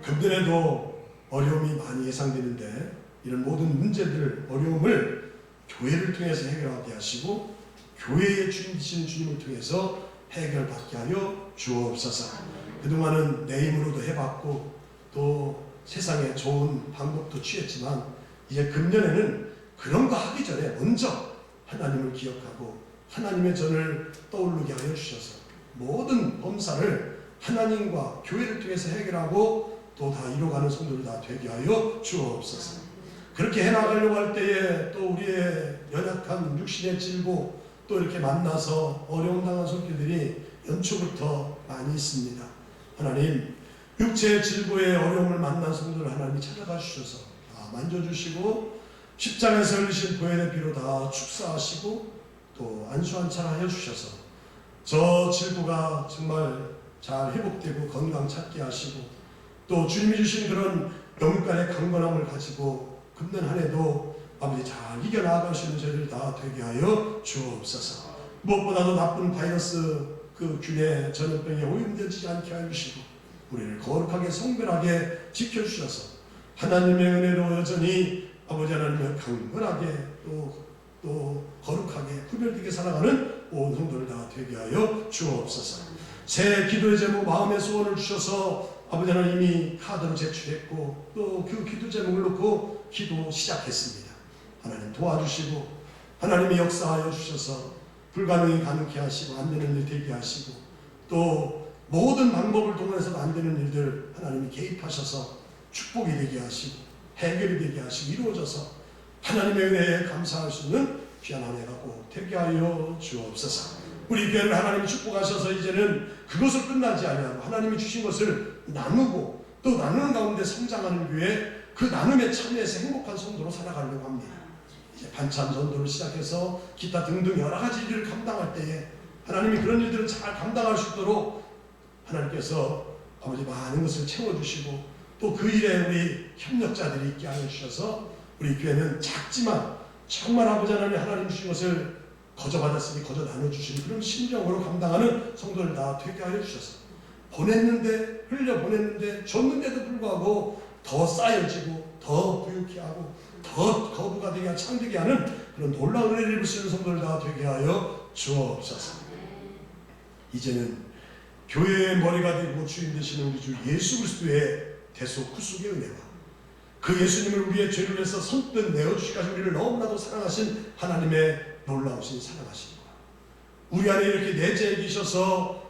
금년에도 어려움이 많이 예상되는데 이런 모든 문제들, 어려움을 교회를 통해서 해결하게 하시고 교회의 주인 되신 주님을 통해서 해결받게 하여 주옵소서. 그동안은 내 힘으로도 해봤고 또 세상에 좋은 방법도 취했지만 이제 금년에는 그런 거 하기 전에 먼저 하나님을 기억하고 하나님의 전을 떠오르게 하여 주셔서 모든 범사를 하나님과 교회를 통해서 해결하고 또 다 이뤄가는 성도들 다 되게 하여 주옵소서. 그렇게 해나가려고 할 때에 또 우리의 연약한 육신의 질고 또 이렇게 만나서 어려움 당한 손길들이 연초부터 많이 있습니다. 하나님, 육체의 질고의 어려움을 만난 성도를 하나님이 찾아가 주셔서 다 만져주시고 십자가에서 흘리신 보혈의 피로 다 축사하시고 또 안수한찬하여 주셔서 저 질고가 정말 잘 회복되고 건강 찾게 하시고 또 주님이 주신 그런 영육간의 강건함을 가지고 금년 한 해도 아버지 잘 이겨나가시는 저희들 다 되게 하여 주옵소서. 무엇보다도 나쁜 바이러스 그 균에 전염병에 오염되지 않게 하여 주시고 우리를 거룩하게 성별하게 지켜주셔서 하나님의 은혜로 여전히 아버지 하나님의 강건하게 또 거룩하게 구별되게 살아가는 온 성도를 다 되게 하여 주옵소서. 새 기도의 제목 마음의 소원을 주셔서 아버지 하나님이 카드로 제출했고 또 그 기도 제목을 놓고 기도 시작했습니다. 하나님 도와주시고 하나님이 역사하여 주셔서 불가능이 가능케 하시고 안 되는 일 되게 하시고 또 모든 방법을 동원해서도 안 되는 일들 하나님이 개입하셔서 축복이 되게 하시고 해결이 되게 하시고 이루어져서 하나님의 은혜에 감사할 수 있는 귀한 한 해가 꼭 되게 하여 주옵소서. 우리 교회를 하나님이 축복하셔서 이제는 그것을 끝나지 아니하고 하나님이 주신 것을 나누고 또 나누는 가운데 성장하는 교회, 그 나눔에 참여해서 행복한 성도로 살아가려고 합니다. 이제 반찬 전도를 시작해서 기타 등등 여러 가지 일을 감당할 때에 하나님이 그런 일들을 잘 감당할 수 있도록 하나님께서 아버지 많은 것을 채워주시고 또 그 일에 우리 협력자들이 있게 하여 주셔서 우리 교회는 작지만 정말 아버지 하나님 주신 것을 거저받았으니 거저 나눠주시는 그런 심정으로 감당하는 성도를 다 되게 하여 주셔서 보냈는데 흘려보냈는데 줬는데도 불구하고 더 쌓여지고 더 부유케 하고 더 거부가 되게 창되게 하는 그런 놀라운 은혜를 입을 수 있는 성도를 다 되게 하여 주옵소서. 이제는 교회의 머리가 되고 주인 되시는 우리 주 예수 그리스도의 대속 구속의 은혜와 그 예수님을 우리의 죄를 위해서 선뜻 내어주시기까지 우리를 너무나도 사랑하신 하나님의 놀라우신 사랑하신 것, 우리 안에 이렇게 내재해 계셔서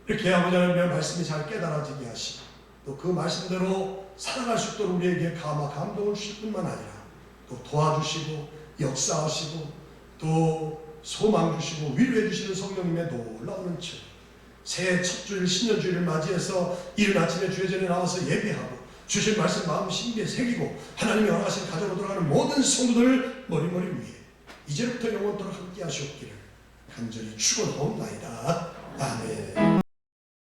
이렇게 아버지 하나님의 말씀이 잘 깨달아지게 하시고 또 그 말씀대로 살아갈 수 있도록 우리에게 감동을 주실 뿐만 아니라 또 도와주시고 역사하시고 또 소망 주시고 위로해 주시는 성령님의 놀라운 은총, 새해 첫 주일 신년주일을 맞이해서 이른 아침에 주의 전에 나와서 예배하고 주신 말씀 마음 심기에 새기고 하나님이 허락하신 가정으로 돌아가는 모든 성도들 머리머리 위에 이제부터 영원토록 함께 하시옵기를 간절히 축원하옵나이다. 아멘.